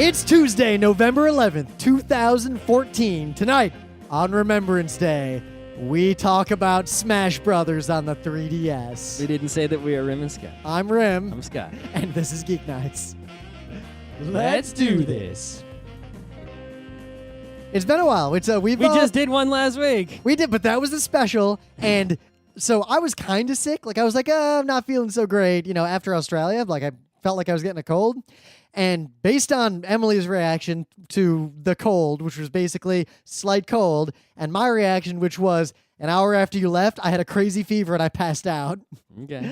It's Tuesday, November 11th, 2014. Tonight, on Remembrance Day, we talk about Smash Brothers on the 3DS. We didn't say that we are Rim and Scott. I'm Rim. I'm Scott. And this is Geeknights. Let's do this. It's been a while. We just did one last week. We did, but that was the special. And so I was kind of sick. I was like, I'm not feeling so great. After Australia, I felt like I was getting a cold. And based on Emily's reaction to the cold, which was basically slight cold, and my reaction, which was an hour after you left, I had a crazy fever and I passed out. Okay.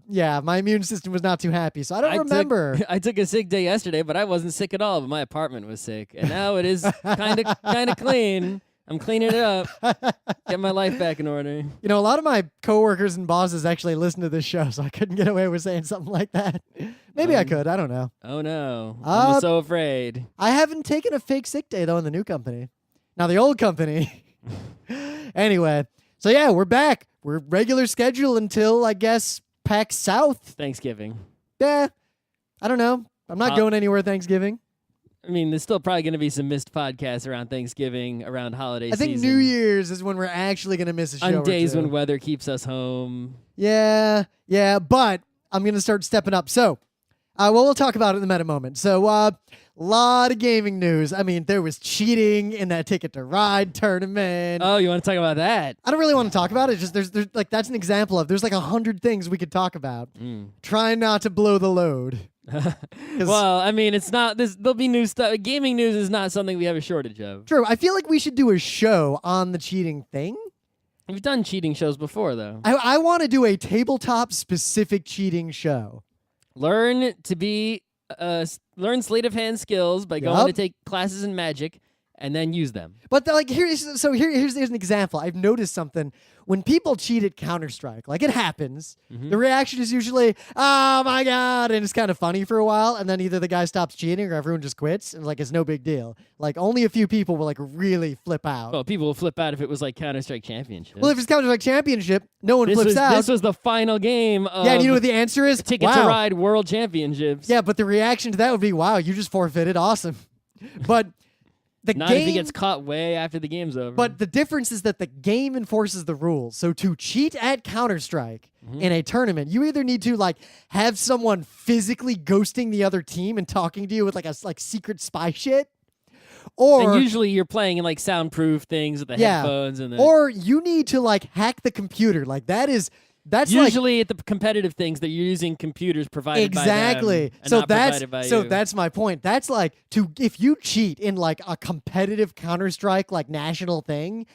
Yeah, my immune system was not too happy, so I don't remember. I took a sick day yesterday, but I wasn't sick at all. But my apartment was sick, and now it is kind of clean. I'm cleaning it up, get my life back in order. A lot of my coworkers and bosses actually listen to this show, so I couldn't get away with saying something like that. Maybe I could. I don't know. Oh, no. I'm so afraid. I haven't taken a fake sick day, though, in the new company. Now, the old company. Anyway, so yeah, we're back. We're regular schedule until, I guess, PAX South. Thanksgiving. Yeah. I don't know. I'm not going anywhere Thanksgiving. I mean, there's still probably going to be some missed podcasts around Thanksgiving, around holiday season. I think New Year's is when we're actually going to miss a show on days or two. when weather keeps us home. Yeah, but I'm going to start stepping up. So, we'll talk about it in a minute moment. So, a lot of gaming news. I mean, there was cheating in that Ticket to Ride tournament. Oh, you want to talk about that? I don't really want to talk about it. Just there's that's an example of there's 100 things we could talk about. Trying not to blow the load. Well, I mean, it's not this. There'll be new stuff. Gaming news is not something we have a shortage of. True. I feel like we should do a show on the cheating thing. We've done cheating shows before, though. I want to do a tabletop specific cheating show. Learn sleight of hand skills by going to take classes in Magic, and then use them. But here's an example. I've noticed something. When people cheat at Counter-Strike, it happens, the reaction is usually, oh my God, and it's kind of funny for a while, and then either the guy stops cheating or everyone just quits, and it's no big deal. Only a few people will really flip out. Well, people will flip out if it was Counter-Strike Championship. Well, if it's Counter-Strike Championship, no one flips out. This was the final game of and you know what the answer is? Ticket to Ride World Championships. Yeah, but the reaction to that would be, wow, you just forfeited. Awesome. But Not if he gets caught way after the game's over. But the difference is that the game enforces the rules. So to cheat at Counter-Strike in a tournament, you either need to have someone physically ghosting the other team and talking to you with a secret spy shit, or and usually you're playing in soundproof things with the headphones and or you need to hack the computer. That's usually at the competitive things that you're using computers provided by them and not provided by you. That's my point. That's if you cheat in a competitive Counter-Strike national thing,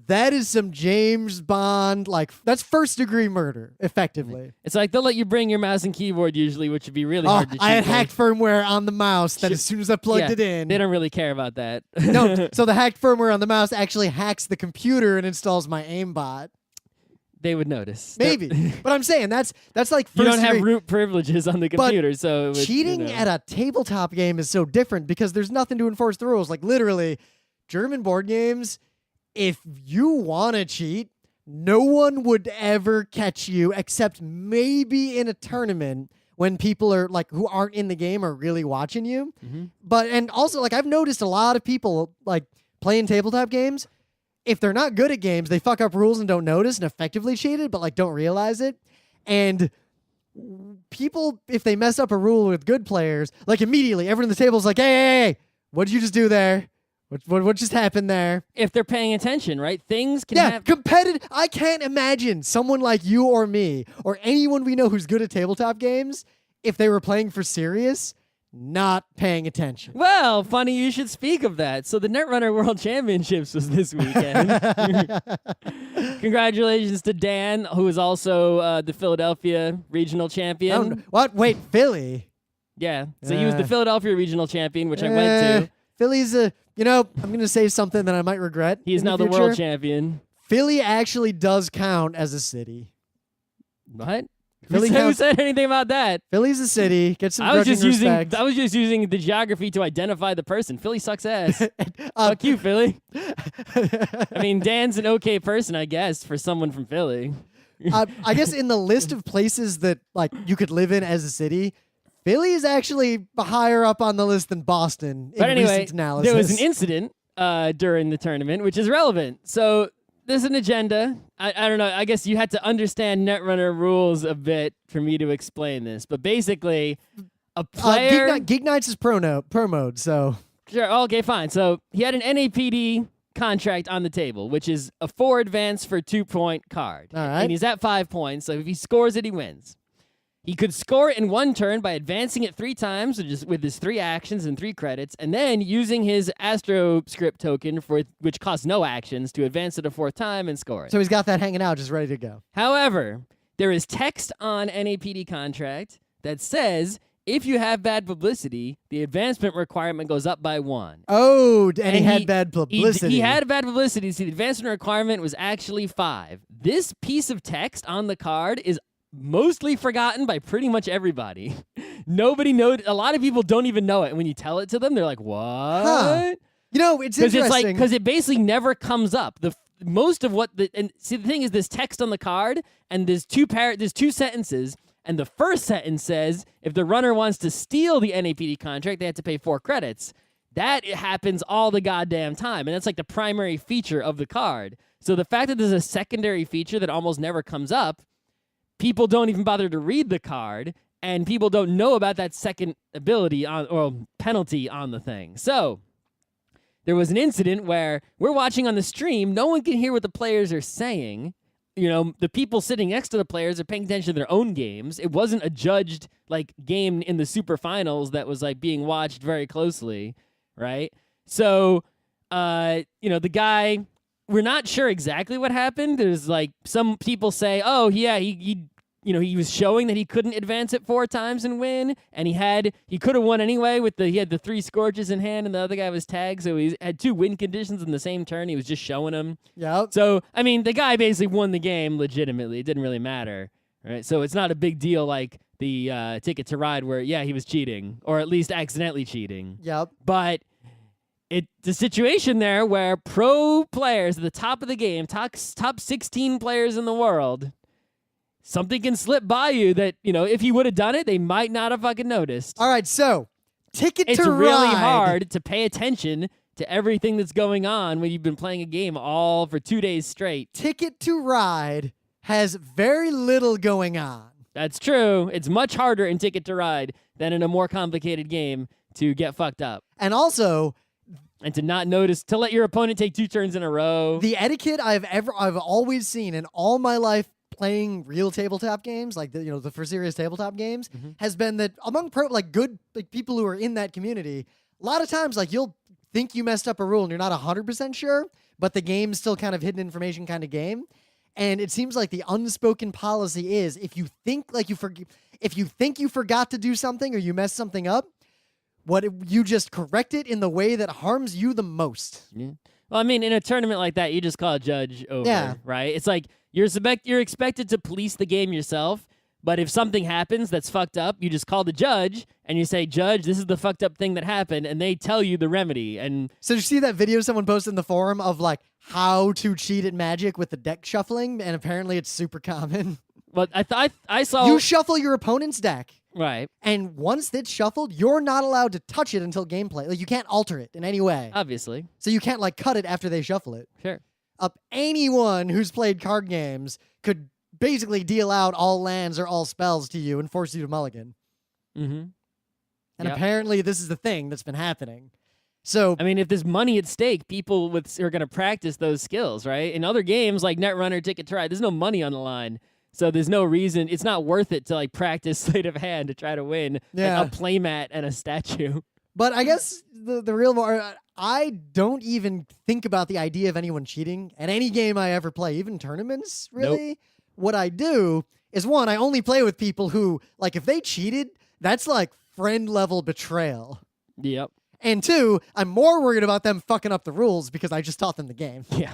that is some James Bond that's first degree murder effectively. It's they'll let you bring your mouse and keyboard usually, which would be really hard to cheat. I had hacked firmware on the mouse that as soon as I plugged it in. They don't really care about that. No, so the hacked firmware on the mouse actually hacks the computer and installs my aimbot. They would notice. Maybe. But I'm saying that's first you don't have degree. root privilege on the computer, so it would, cheating at a tabletop game is so different because there's nothing to enforce the rules. Literally, German board games, if you want to cheat, no one would ever catch you except maybe in a tournament when people are who aren't in the game are really watching you. But and also I've noticed a lot of people playing tabletop games. If they're not good at games, they fuck up rules and don't notice and effectively cheated, but don't realize it. And people, if they mess up a rule with good players, immediately everyone at the table is hey, what did you just do there? What just happened there? If they're paying attention, right? Things can happen. Competitive. I can't imagine someone like you or me or anyone we know who's good at tabletop games, if they were playing for serious, not paying attention. Well, funny you should speak of that. So the Netrunner World Championships was this weekend. Congratulations to Dan, who is also the Philadelphia regional champion. What? Wait, Philly? Yeah. So he was the Philadelphia regional champion, which I went to. Philly's I'm going to say something that I might regret. He is now the world champion. Philly actually does count as a city. What? Who said anything about that? Philly's a city. Get some respect. I was just using the geography to identify the person. Philly sucks ass. Fuck you, Philly. I mean, Dan's an okay person, I guess, for someone from Philly. I guess in the list of places that you could live in as a city, Philly is actually higher up on the list than Boston. But in anyway, recent analysis. there was an incident during the tournament, which is relevant. So there's an agenda. I don't know. I guess you had to understand Netrunner rules a bit for me to explain this. But basically, a player... Geeknights is pro mode, so... Sure, okay, fine. So he had an NAPD contract on the table, which is a 4 advance for 2-point card. All right. And he's at 5 points, so if he scores it, he wins. He could score it in 1 turn by advancing it 3 times with his 3 actions and 3 credits, and then using his Astro Script token, which costs no actions, to advance it a 4th time and score it. So he's got that hanging out, just ready to go. However, there is text on NAPD contract that says if you have bad publicity, the advancement requirement goes up by 1. Oh, and he had bad publicity. He had bad publicity, so the advancement requirement was actually 5. This piece of text on the card is mostly forgotten by pretty much everybody. Nobody knows. A lot of people don't even know it. And when you tell it to them, they're like, what? Huh. You know, it's interesting. Because it basically never comes up. Most of what the thing is, this text on the card, and there's 2 sentences, and the first sentence says if the runner wants to steal the NAPD contract, they have to pay 4 credits. That happens all the goddamn time, and that's like the primary feature of the card. So the fact that there's a secondary feature that almost never comes up, people don't even bother to read the card, and people don't know about that second ability or penalty on the thing. So there was an incident where we're watching on the stream. No one can hear what the players are saying. You know, the people sitting next to the players are paying attention to their own games. It wasn't a judged game in the super finals that was being watched very closely, right? So, the guy, we're not sure exactly what happened. There's some people say, oh yeah, he was showing that he couldn't advance it 4 times and win, and he could have won anyway he had the 3 scourges in hand, and the other guy was tagged, so he had 2 win conditions in the same turn. He was just showing them. Yeah. So I mean, the guy basically won the game legitimately. It didn't really matter, right? So it's not a big deal like the Ticket to Ride, where he was cheating, or at least accidentally cheating. Yep. But the situation there where pro players at the top of the game, top 16 players in the world. Something can slip by you that, if he would have done it, they might not have fucking noticed. All right, so Ticket to Ride. It's really hard to pay attention to everything that's going on when you've been playing a game all for 2 days straight. Ticket to Ride has very little going on. That's true. It's much harder in Ticket to Ride than in a more complicated game to get fucked up. And also... And to not notice, to let your opponent take 2 turns in a row. The etiquette I've always seen in all my life playing real tabletop games, the for serious tabletop games, has been that among good people who are in that community, a lot of times you'll think you messed up a rule and you're not 100% sure, but the game's still kind of hidden information kind of game. And it seems like the unspoken policy is if you think you forgot to do something or you messed something up, you just correct it in the way that harms you the most. Yeah. Well, I mean, in a tournament like that, you just call a judge over, right? It's like you're expected to police the game yourself, but if something happens that's fucked up, you just call the judge and you say, "Judge, this is the fucked up thing that happened," and they tell you the remedy. And so, did you see that video someone posted in the forum of how to cheat at Magic with the deck shuffling? And apparently, it's super common. But I saw you shuffle your opponent's deck. Right. And once it's shuffled, you're not allowed to touch it until gameplay. You can't alter it in any way. Obviously. So you can't cut it after they shuffle it. Sure. Anyone who's played card games could basically deal out all lands or all spells to you and force you to mulligan. Mm-hmm. And apparently this is the thing that's been happening. So I mean, if there's money at stake, people are going to practice those skills, right? In other games like Netrunner, Ticket to Ride, there's no money on the line. So there's no reason. It's not worth it to practice sleight of hand to try to win a playmat and a statue. But I guess the real I don't even think about the idea of anyone cheating at any game I ever play, even tournaments, really. Nope. What I do is, one, I only play with people who, if they cheated, that's friend-level betrayal. Yep. And 2, I'm more worried about them fucking up the rules because I just taught them the game. Yeah.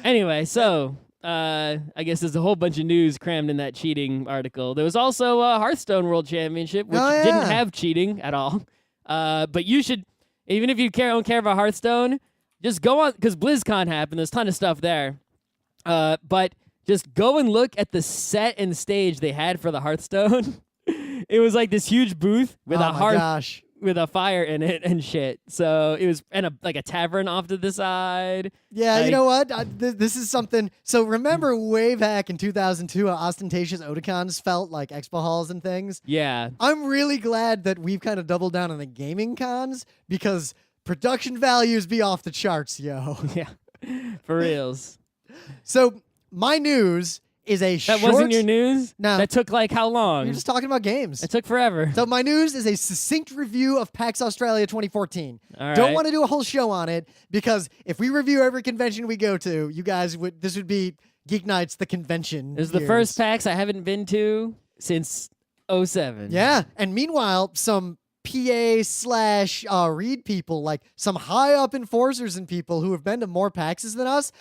Anyway, so... I guess there's a whole bunch of news crammed in that cheating article. There was also a Hearthstone World Championship, which didn't have cheating at all. But you should, even if you don't care about Hearthstone, just go on, because BlizzCon happened. There's a ton of stuff there. But just go and look at the set and stage they had for the Hearthstone. It was like this huge booth with oh a my hearth gosh. with a fire in it and shit. So it was and like a tavern off to the side. Yeah, you Like- know what? This is something. So remember way back in 2002 how ostentatious Otakons felt like expo halls and things? Yeah. I'm really glad that we've kind of doubled down on the gaming cons because production values be off the charts, yo. Yeah. For reals. So my news is a That short... wasn't your news? No. That took like how long? You're just talking about games. It took forever. So my news is a succinct review of PAX Australia 2014. All Don't right. want to do a whole show on it because if we review every convention we go to, you guys would this would be Geeknights the convention. This is the years. first PAX I haven't been to since 07. Yeah, and meanwhile, some PA/read people, like some high up enforcers and people who have been to more PAXs than us,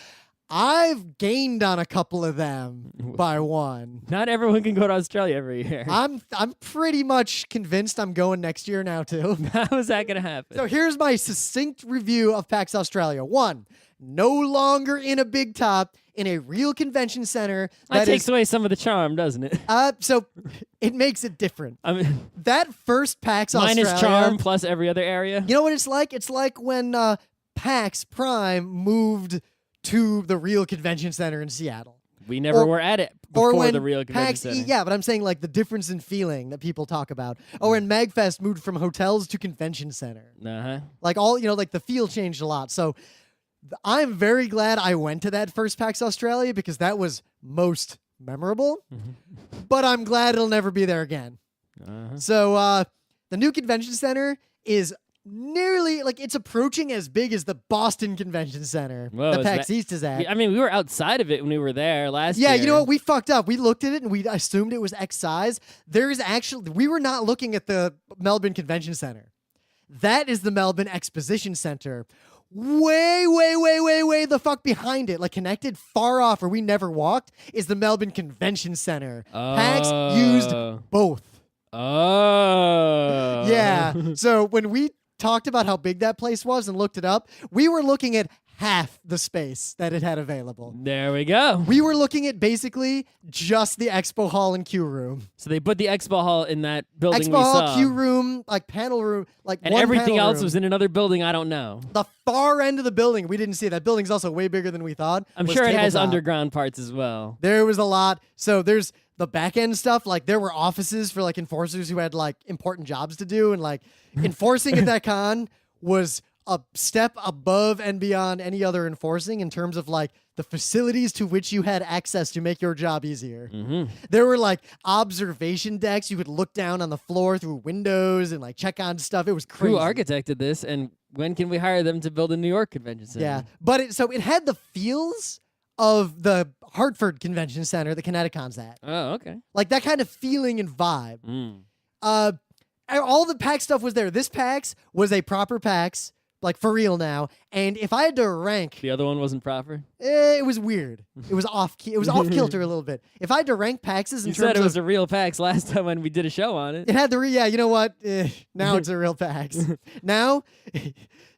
I've gained on a couple of them by one. Not everyone can go to Australia every year. I'm pretty much convinced I'm going next year now too. How is that going to happen? So here's my succinct review of PAX Australia. 1, no longer in a big top, in a real convention center. that takes away some of the charm, doesn't it? So it makes it different. I mean, That first PAX Australia. minus charm plus every other area. You know what it's like? It's like when PAX Prime moved to the real convention center in Seattle. We never were at it Or before when the real convention PAX center. yeah, but I'm saying like the difference in feeling that people talk about. Or when MagFest moved from hotels to convention center. Uh-huh. Like like the feel changed a lot. So I'm very glad I went to that first PAX Australia because that was most memorable. But I'm glad it'll never be there again. Uh-huh. So the new convention center is nearly like it's approaching as big as the Boston Convention Center Whoa, that is PAX that- East is at. I mean, we were outside of it when we were there last Yeah, year. you know what? We fucked up. We looked at it and we assumed it was X size. There is actually, we were not looking at the Melbourne Convention Center. That is the Melbourne Exposition Center. Way the fuck behind it, like connected far off where we never walked, is the Melbourne Convention Center. PAX used both. Oh. Yeah. So when we talked about how big that place was and looked it up, we were looking at half the space that it had available. There we go. We were looking at basically just the expo hall and queue room. So they put the expo hall in that building Expo we hall, saw. queue room, like panel room, like and one everything panel else room. was in another building I don't know. The far end of the building. We didn't see that building's also way bigger than we thought. I'm was sure it has tabletop. underground parts as well. There was a lot. So there's the back end stuff. Like there were offices for like enforcers who had like important jobs to do, and like enforcing at that con was a step above and beyond any other enforcing in terms of like the facilities to which you had access to make your job easier. Mm-hmm. There were like observation decks. You could look down on the floor through windows and like check on stuff. It was crazy. Who architected this, and when can we hire them to build a New York convention center? Yeah, but it had the feels of the Hartford Convention Center that Kineticons at. Oh, okay. Like that kind of feeling and vibe. Mm. All the PAX stuff was there. This PAX was a proper PAX, like for real now. And if I had to rank, The other one wasn't proper. it was weird. It was off kilter a little bit. If I had to rank PAXs in You terms said it was of, a real PAX last time when we did a show on it. it had the yeah. You know what? Now it's a real PAX. Now,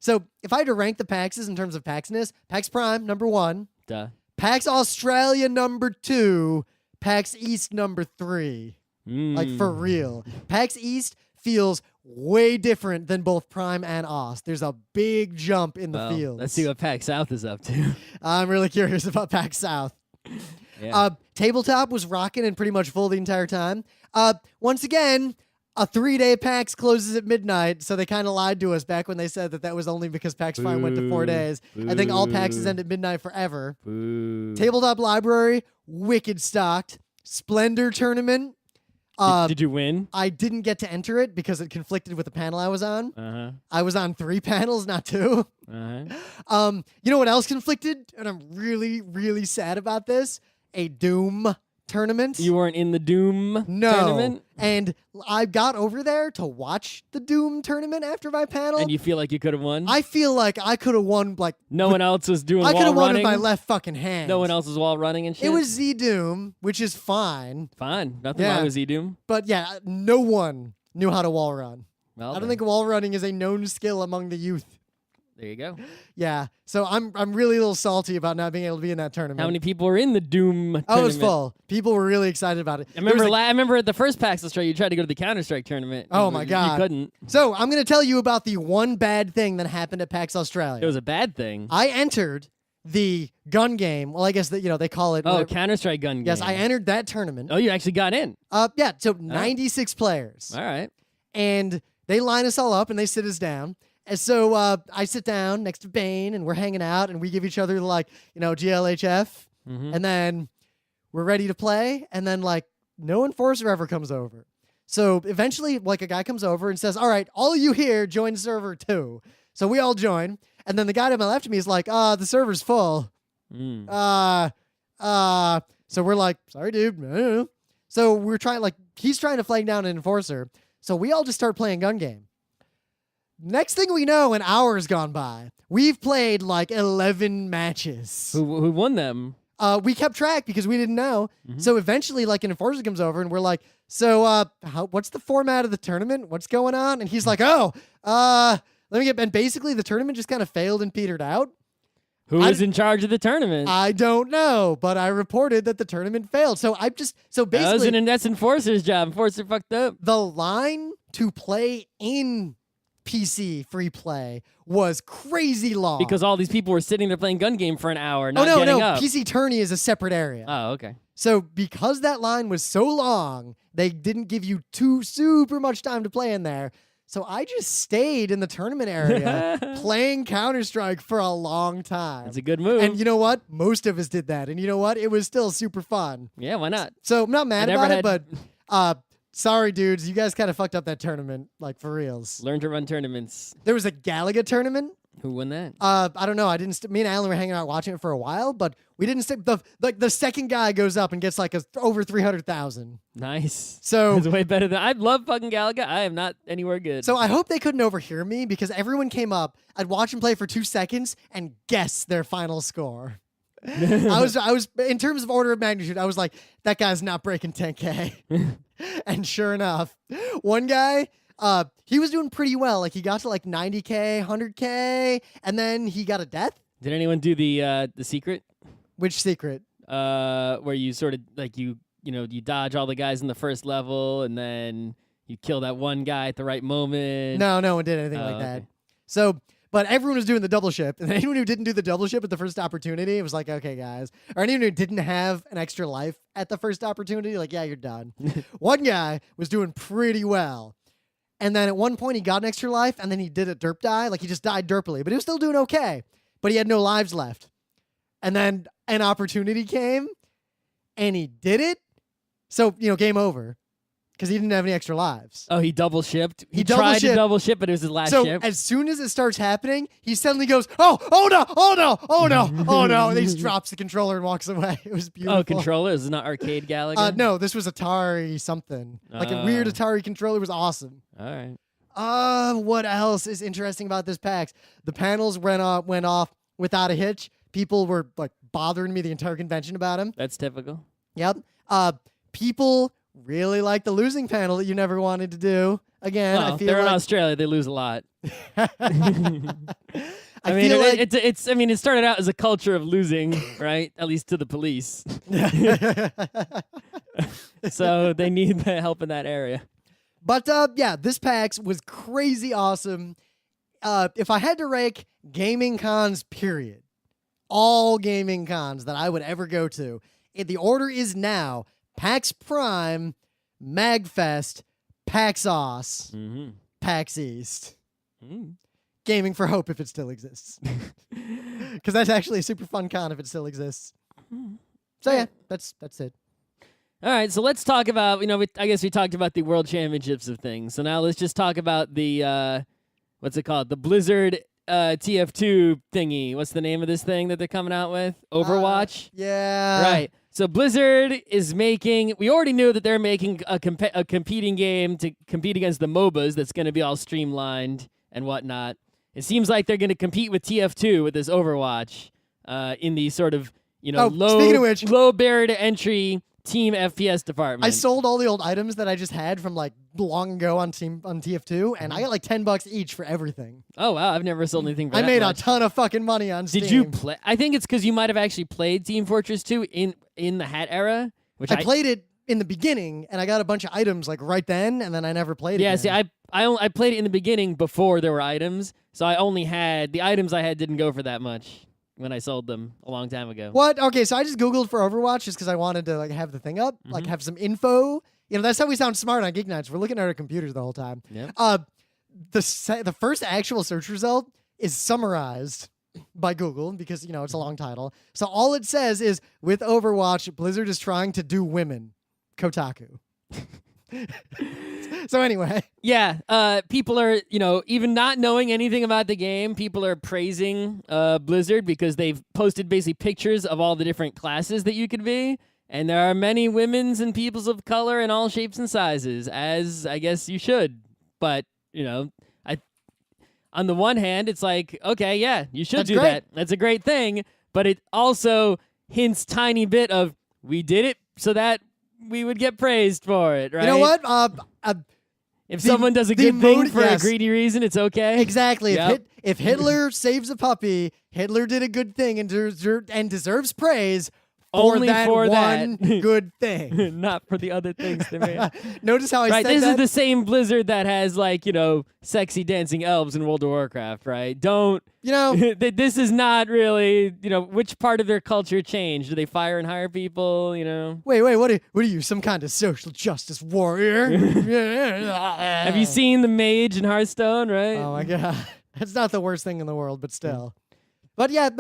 so if I had to rank the PAXs in terms of PAXness, PAX Prime number 1, Duh. PAX Australia number 2, PAX East number 3. Like for Mm. real. PAX East feels way different than both Prime and Ost. There's a big jump in the Well, field. let's see what PAX South is up to. I'm really curious about PAX South. Yeah. Tabletop was rocking and pretty much full the entire time. Once again, a 3-day PAX closes at midnight, so they kind of lied to us back when they said that was only because PAX Prime went to 4 Boo. days. I think all PAXs Boo. end at midnight forever. Boo. Tabletop Library, wicked stocked. Splendor Tournament. Did you win? I didn't get to enter it because it conflicted with the panel I was on. Uh-huh. I was on 3 panels, not 2. Uh-huh. You know what else conflicted? And I'm really, really sad about this. A Doom tournament. You weren't in the Doom No. tournament? And I got over there to watch the Doom tournament after my panel. And you feel like you could have won? I feel like I could have won, like, No one else was doing I could wall have won running? with my left fucking hand. No one else was wall running and shit? It was Z Doom, which is fine. Fine. Nothing Yeah. wrong with Z-Doom. But yeah, no one knew how to wall run. Well, I don't then. think wall running is a known skill among the youth. There you go. Yeah. So I'm really a little salty about not being able to be in that tournament. How many people were in the Doom tournament? Oh, it was full. People were really excited about it. I remember at the first PAX Australia, you tried to go to the Counter-Strike tournament. Oh, my God. You couldn't. So I'm going to tell you about the one bad thing that happened at PAX Australia. It was a bad thing. I entered the gun game. Well, I guess that they call it. Oh, Counter-Strike gun game. Yes, I entered that tournament. Oh, you actually got in. Yeah. So 96 players. All right. And they line us all up and they sit us down. And so I sit down next to Bane and we're hanging out and we give each other GLHF. Mm-hmm. And then we're ready to play. And then no enforcer ever comes over. So eventually a guy comes over and says, all right, all of you here join server 2. So we all join. And then the guy to my left of me is like, the server's full. So we're like, sorry, dude. So we're trying, he's trying to flag down an enforcer. So we all just start playing gun game. Next thing we know, an hour's gone by. We've played 11 matches. Who won them? We kept track because we didn't know. Mm-hmm. So eventually, an enforcer comes over and we're like, so what's the format of the tournament? What's going on? And he's like, let me get. And basically, the tournament just kind of failed and petered out. Who is in charge of the tournament? I don't know, but I reported that the tournament failed. So basically, that's Enforcer's job. Enforcer fucked up. The line to play in PC free play was crazy long Because all these people were sitting there playing gun game for an hour, not no, getting up. PC tourney is a separate area. Oh, okay. So because that line was so long, they didn't give you super much time to play in there. So I just stayed in the tournament area playing Counter-Strike for a long time. That's a good move. And you know what? Most of us did that. And you know what? It was still super fun. Yeah, why not? So I'm not mad about it, but sorry, dudes. You guys kind of fucked up that tournament, for reals. Learn to run tournaments. There was a Galaga tournament. Who won that? I don't know. I didn't. Me and Alan were hanging out watching it for a while, but we didn't. The second guy goes up and gets over 300,000. Nice. So it's way better than I love fucking Galaga. I am not anywhere good. So I hope they couldn't overhear me because everyone came up. I'd watch them play for 2 seconds and guess their final score. I was in terms of order of magnitude. I was like, that guy's not breaking 10K. And sure enough, one guy. He was doing pretty well. He got to 90K, 100K, and then he got a death. Did anyone do the secret? Which secret? Where you sort of you dodge all the guys in the first level, and then you kill that one guy at the right moment. No one did anything like that. So, but everyone was doing the double ship, and anyone who didn't do the double ship at the first opportunity, it was like, okay, guys. Or anyone who didn't have an extra life at the first opportunity, yeah, you're done. One guy was doing pretty well. And then at one point, he got an extra life, and then he did a derp die. He just died derpily. But he was still doing okay. But he had no lives left. And then an opportunity came, and he did it. So, game over. Because he didn't have any extra lives. Oh, he double shipped? He double tried to shipped. double ship, but it was his last so ship? As soon as it starts happening, he suddenly goes, oh no. And he just drops the controller and walks away. It was beautiful. Oh, controller? This is not arcade Galaga? No, this was Atari something. A weird Atari controller. It was awesome. All right. What else is interesting about this PAX? The panels went off without a hitch. People were bothering me the entire convention about them. That's typical. Yep. People really like the losing panel that you never wanted to do. Again, well, I feel they're in Australia. They lose a lot. I mean, it started out as a culture of losing, right? At least to the police. So they need the help in that area. But yeah, this PAX was crazy awesome. If I had to rank gaming cons, period, all gaming cons that I would ever go to, the order is now PAX Prime, MagFest, PAX Aus, PAX East. Gaming for Hope if it still exists. Because that's actually a super fun con if it still exists. So yeah, that's it. All right, so let's talk about, I guess we talked about the World Championships of things. So now let's just talk about the, what's it called? The Blizzard TF2 thingy. What's the name of this thing that they're coming out with? Overwatch? Yeah. Right. So Blizzard is making, we already knew that they're making a competing game to compete against the MOBAs that's going to be all streamlined and whatnot. It seems like they're going to compete with TF2 with this Overwatch in the sort of, speaking of which, low barrier to entry team FPS department. I sold all the old items that I just had from like long ago on TF2, and I got like $10 each for everything. Oh wow, I've never sold anything for I that made much. a ton of fucking money on Steam. Did you play? I think it's because you might have actually played Team Fortress 2 in the hat era, which I played it in the beginning, and I got a bunch of items like right then, and then I never played it. Yeah, again. see, I played it in the beginning before there were items, so I only had the items I had didn't go for that much when I sold them a long time ago. What? Okay, so I just Googled for Overwatch just because I wanted to like have the thing up, like have some info. You know, that's how we sound smart on Geeknights. We're looking at our computers the whole time. Yep. The first actual search result is summarized by Google because, you know, it's a long title. So all it says is, with Overwatch, Blizzard is trying to do women. Kotaku. So anyway. Yeah, people are, you know, even not knowing anything about the game, people are praising Blizzard because they've posted basically pictures of all the different classes that you could be. And there are many women's and peoples of color in all shapes and sizes, as I guess you should. But, you know, on the one hand, it's like, okay, yeah, you should do that. That's a great thing. But it also hints tiny bit of, we did it so that we would get praised for it, right? You know what? If someone does a good thing for a greedy reason, it's okay. Exactly. Yep. If Hitler saves a puppy, Hitler did a good thing and deserves praise for Only that for one that. good thing. Not for the other things they made. Notice how I Right, said this that? is the same Blizzard that has, like, you know, sexy dancing elves in World of Warcraft, right? Don't, You know, this is not really, you know, which part of their culture changed? Do they fire and hire people, you know? wait, what are you, some kind of social justice warrior? Have you seen the mage in Hearthstone, right? Oh my god. That's not the worst thing in the world, but still. But yeah,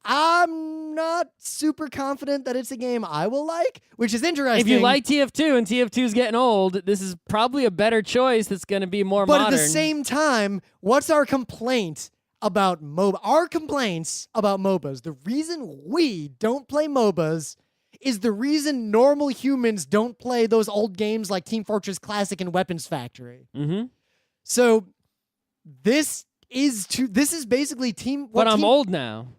I'm not super confident that it's a game I will like, which is interesting. If you like TF2 and TF2's getting old, this is probably a better choice that's going to be more but modern. at the same time, what's our complaint about MOBA? Our complaints about MOBAs, the reason we don't play MOBAs is the reason normal humans don't play those old games like Team Fortress Classic and Weapons Factory. Mm-hmm. So this is basically But I'm old now.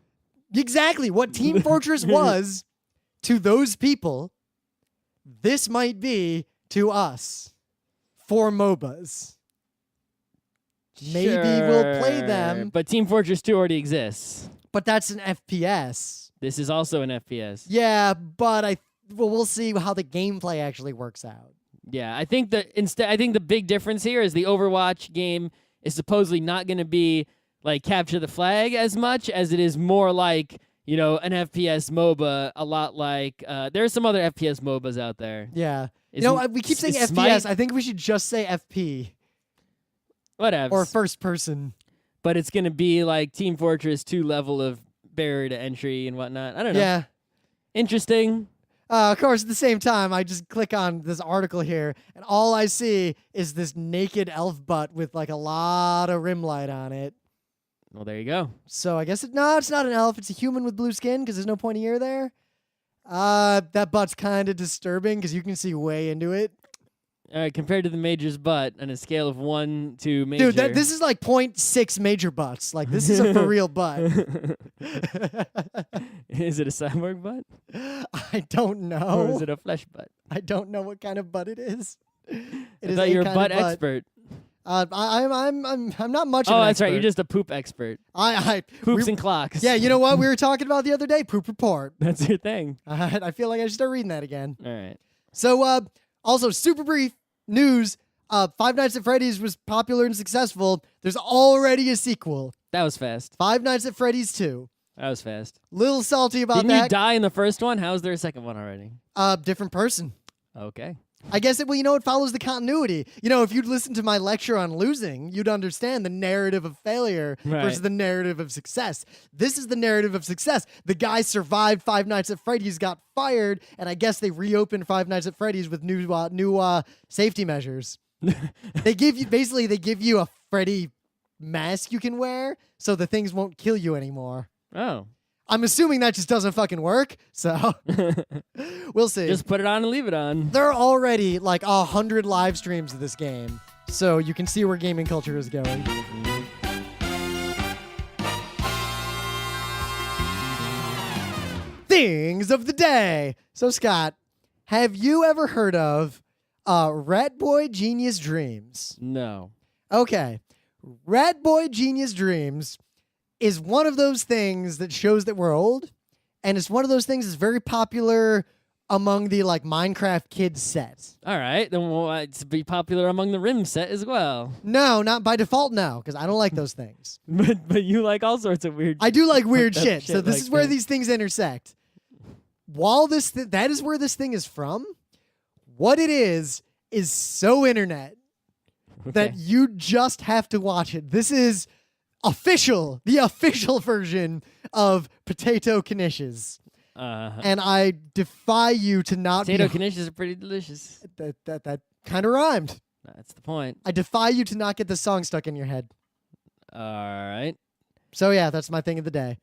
Exactly what Team Fortress was to those people, this might be to us for MOBAs. Maybe we'll play them. But Team Fortress 2 already exists. But that's an FPS. This is also an FPS. Yeah, but we'll see how the gameplay actually works out. Yeah, I think the big difference here is the Overwatch game is supposedly not going to be like capture the flag as much as it is more like, you know, an FPS MOBA, a lot like there are some other FPS MOBAs out there. Yeah. We keep saying FPS. Smite? I think we should just say FP. Whatever. Or first person. But it's going to be like Team Fortress 2 level of barrier to entry and whatnot. I don't know. Yeah. Interesting. Of course, at the same time, I just click on this article here, and all I see is this naked elf butt with like a lot of rim light on it. Well, there you go. So I guess it's not an elf. It's a human with blue skin because there's no pointy ear there. That butt's kind of disturbing because you can see way into it. All right, compared to the major's butt on a scale of 1 to major. Dude, this is like 0.6 major butts. Like, this is a for real butt. Is it a cyborg butt? I don't know. Or is it a flesh butt? I don't know what kind of butt it is. I thought you were a butt expert. I'm not much of Oh, an that's expert. right. You're just a poop expert. I Poops and clocks. Yeah, you know what we were talking about the other day? Poop report. That's your thing. I feel like I should start reading that again. All right. So, also super brief news. Five Nights at Freddy's was popular and successful. There's already a sequel. That was fast. Five Nights at Freddy's 2. That was fast. Little salty about Didn't that. you die in the first one? How's there a second one already? Different person. Okay. I guess it follows the continuity. You know, if you'd listened to my lecture on losing, you'd understand the narrative of failure versus the narrative of success. This is the narrative of success. The guy survived Five Nights at Freddy's, got fired, and I guess they reopened Five Nights at Freddy's with new safety measures. They give you a Freddy mask you can wear, so the things won't kill you anymore. Oh. I'm assuming that just doesn't fucking work, so we'll see. Just put it on and leave it on. There are already like 100 live streams of this game, so you can see where gaming culture is going. Things of the day. So Scott, Have you ever heard of Rat Boy Genius Dreams? No. Okay. Rat Boy Genius Dreams is one of those things that shows that we're old, and it's one of those things that's very popular among the like Minecraft kids set. All right, then we'll it's be popular among the Rim set as well. No, not by default, no, because I don't like those things. But you like all sorts of weird. I do like weird fucked up shit, so this like is where that. these things intersect. While that is where this thing is from, what it is so internet that you just have to watch it. This is the official version of Potato Knishes. And I defy you to not Potato knishes are pretty delicious. That kind of rhymed. That's the point. I defy you to not get this song stuck in your head. All right. So yeah, that's my thing of the day.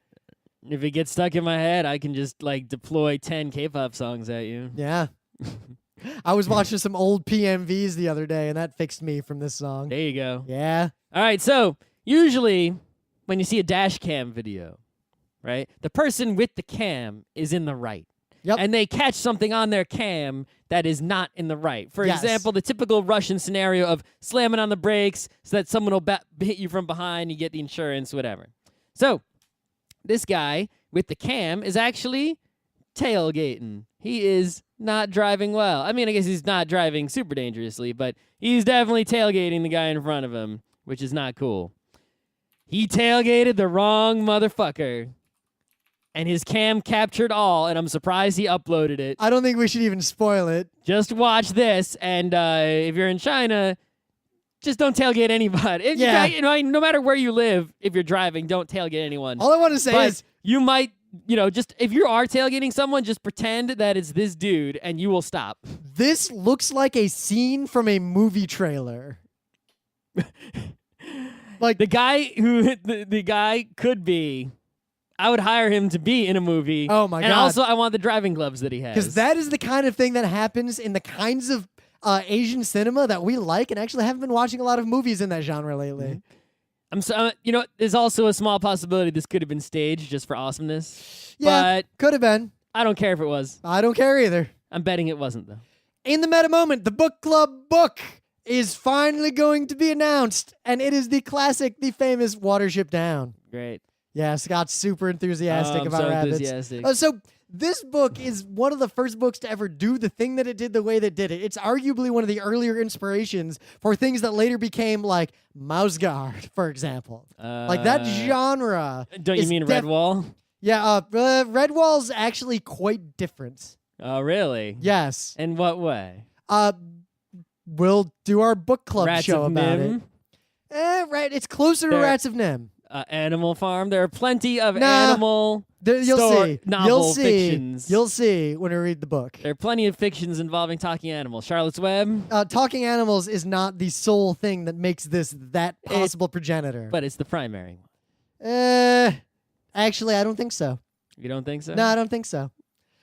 If it gets stuck in my head, I can just like deploy 10 K-pop songs at you. Yeah. I was watching some old PMVs the other day, and that fixed me from this song. There you go. Yeah. All right, so usually when you see a dash cam video, right, the person with the cam is in the right. Yep. And they catch something on their cam that is not in the right. For Yes. example, the typical Russian scenario of slamming on the brakes so that someone will hit you from behind, you get the insurance, whatever. So this guy with the cam is actually tailgating. He is not driving well. I mean, I guess he's not driving super dangerously, but he's definitely tailgating the guy in front of him, which is not cool. He tailgated the wrong motherfucker, and his cam captured all, and I'm surprised he uploaded it. I don't think we should even spoil it. Just watch this, and if you're in China, just don't tailgate anybody. Yeah. No matter where you live, if you're driving, don't tailgate anyone. All I want to say But is you might, just if you are tailgating someone, just pretend that it's this dude, and you will stop. this looks like a scene from a movie trailer. Like The guy who the guy could be, I would hire him to be in a movie. Oh my and God. also, I want the driving gloves that he has. because that is the kind of thing that happens in the kinds of Asian cinema that we like, and actually haven't been watching a lot of movies in that genre lately. There's also a small possibility this could have been staged just for awesomeness. Yeah, But could have been. I don't care if it was. I don't care either. I'm betting it wasn't, though. In the meta moment, the book club book is finally going to be announced, and it is the classic, the famous Watership Down. Great. Yeah, Scott's super enthusiastic I'm about so rabbits. enthusiastic. So this book is one of the first books to ever do the thing that it did the way that it did it. It's arguably one of the earlier inspirations for things that later became like Mouse Guard, for example. Like that genre. Don't you is mean Redwall? Yeah, Redwall's actually quite different. Oh, really? Yes. In what way? We'll do our book club Rats show of about Nim? it. Right, it's closer to There- Rats of Nim. Animal Farm. There are plenty of Nah. animal You'll see. novel You'll see. fictions. You'll see when we read the book. There are plenty of fictions involving talking animals. Charlotte's Web, Talking animals is not the sole thing that makes this that possible progenitor. but it's the primary one. Actually, I don't think so. You don't think so? No, I don't think so.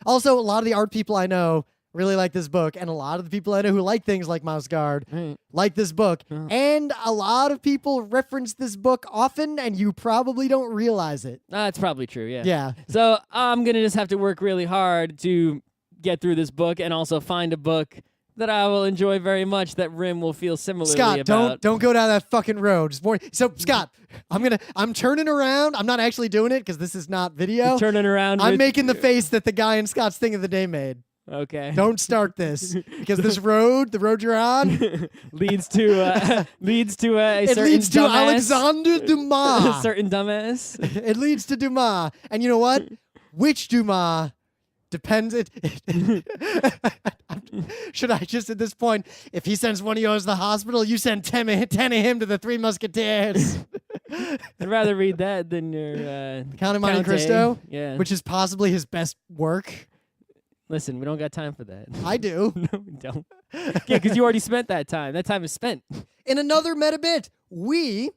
Also, a lot of the art people I know really like this book, and a lot of the people I know who like things like Mouse Guard Right. like this book, Oh. and a lot of people reference this book often, and you probably don't realize it. That's probably true, yeah. Yeah. So I'm going to just have to work really hard to get through this book and also find a book that I will enjoy very much that Rim will feel similarly Scott, about. don't go down that fucking road. So Scott, I'm turning around. I'm not actually doing it because this is not video. Turning around. I'm with- making the face that the guy in Scott's thing of the day made. Okay. Don't start this because this road, the road you're on, leads to a it certain leads to dumbass. Alexander a Dumas. certain dumbass. It leads to Dumas, and you know what? Which Dumas depends. Should I just at this point, if he sends one of yours to the hospital, you send 10 of him to the Three Musketeers. I'd rather read that than your Count of Monte Count Cristo, Yeah. which is possibly his best work. Listen, we don't got time for that. I do. No, we don't. Yeah, because you already spent that time. That time is spent. In another meta bit, we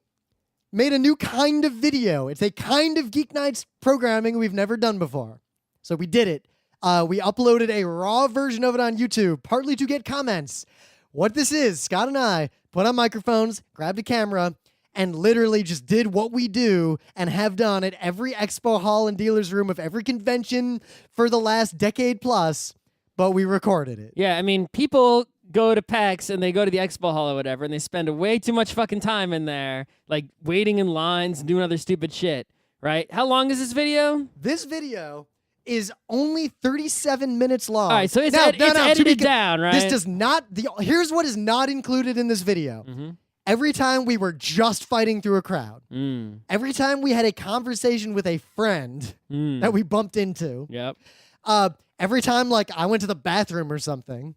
made a new kind of video. It's a kind of Geeknights programming we've never done before. So we did it. We uploaded a raw version of it on YouTube, partly to get comments. What this is, Scott and I put on microphones, grabbed a camera, and literally just did what we do and have done at every expo hall and dealer's room of every convention for the last decade plus. but we recorded it. Yeah, I mean, people go to PAX and they go to the expo hall or whatever, and they spend way too much fucking time in there, like waiting in lines and doing other stupid shit, right? How long is this video? This video is only 37 minutes long. All right, so it's, Now, it's edited down, right? This does not. Here's what is not included in this video. Every time we were just fighting through a crowd. Every time we had a conversation with a friend that we bumped into. Yep. Every time, like, I went to the bathroom or something.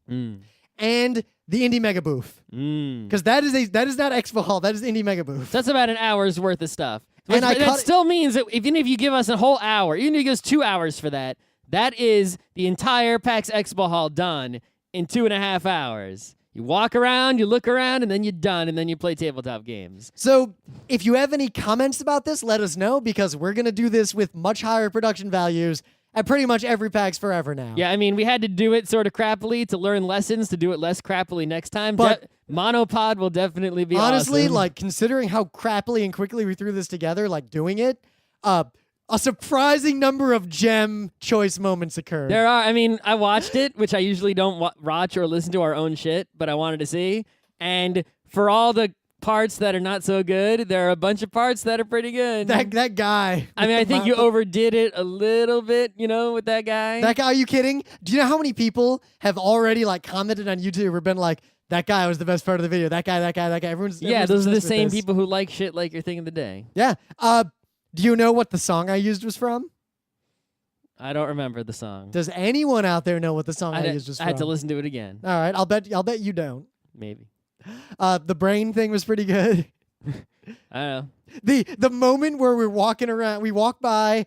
And the Indie Mega Booth. Because that is not Expo Hall. That is Indie Mega Booth. That's about an hour's worth of stuff. And that still means that even if you give us a whole hour, even if you give us 2 hours for that, that is the entire PAX Expo Hall done in 2.5 hours. You walk around, you look around, and then you're done, and then you play tabletop games. So if you have any comments about this, let us know, because we're going to do this with much higher production values at pretty much every PAX forever now. Yeah, I mean, we had to do it sort of crappily to learn lessons to do it less crappily next time. But Monopod will definitely be honestly, awesome. like, considering how crappily and quickly we threw this together, like, doing it, a surprising number of gem choice moments occurred. There are. I mean, I watched it, which I usually don't watch or listen to our own shit, but I wanted to see. And for all the parts that are not so good, there are a bunch of parts that are pretty good. That guy. I mean, I think you overdid it a little bit, with that guy. That guy, are you kidding? Do you know how many people have already, like, commented on YouTube or been like, that guy was the best part of the video. That guy. Everyone's those are the obsessed with same this. people who like shit like your thing of the day. Yeah. Do you know what the song I used was from? I don't remember the song. Does anyone out there know what the song I used was from? I had to listen to it again. All right, I'll bet you don't. Maybe. The brain thing was pretty good. I don't know. The moment where we're walking around, we walk by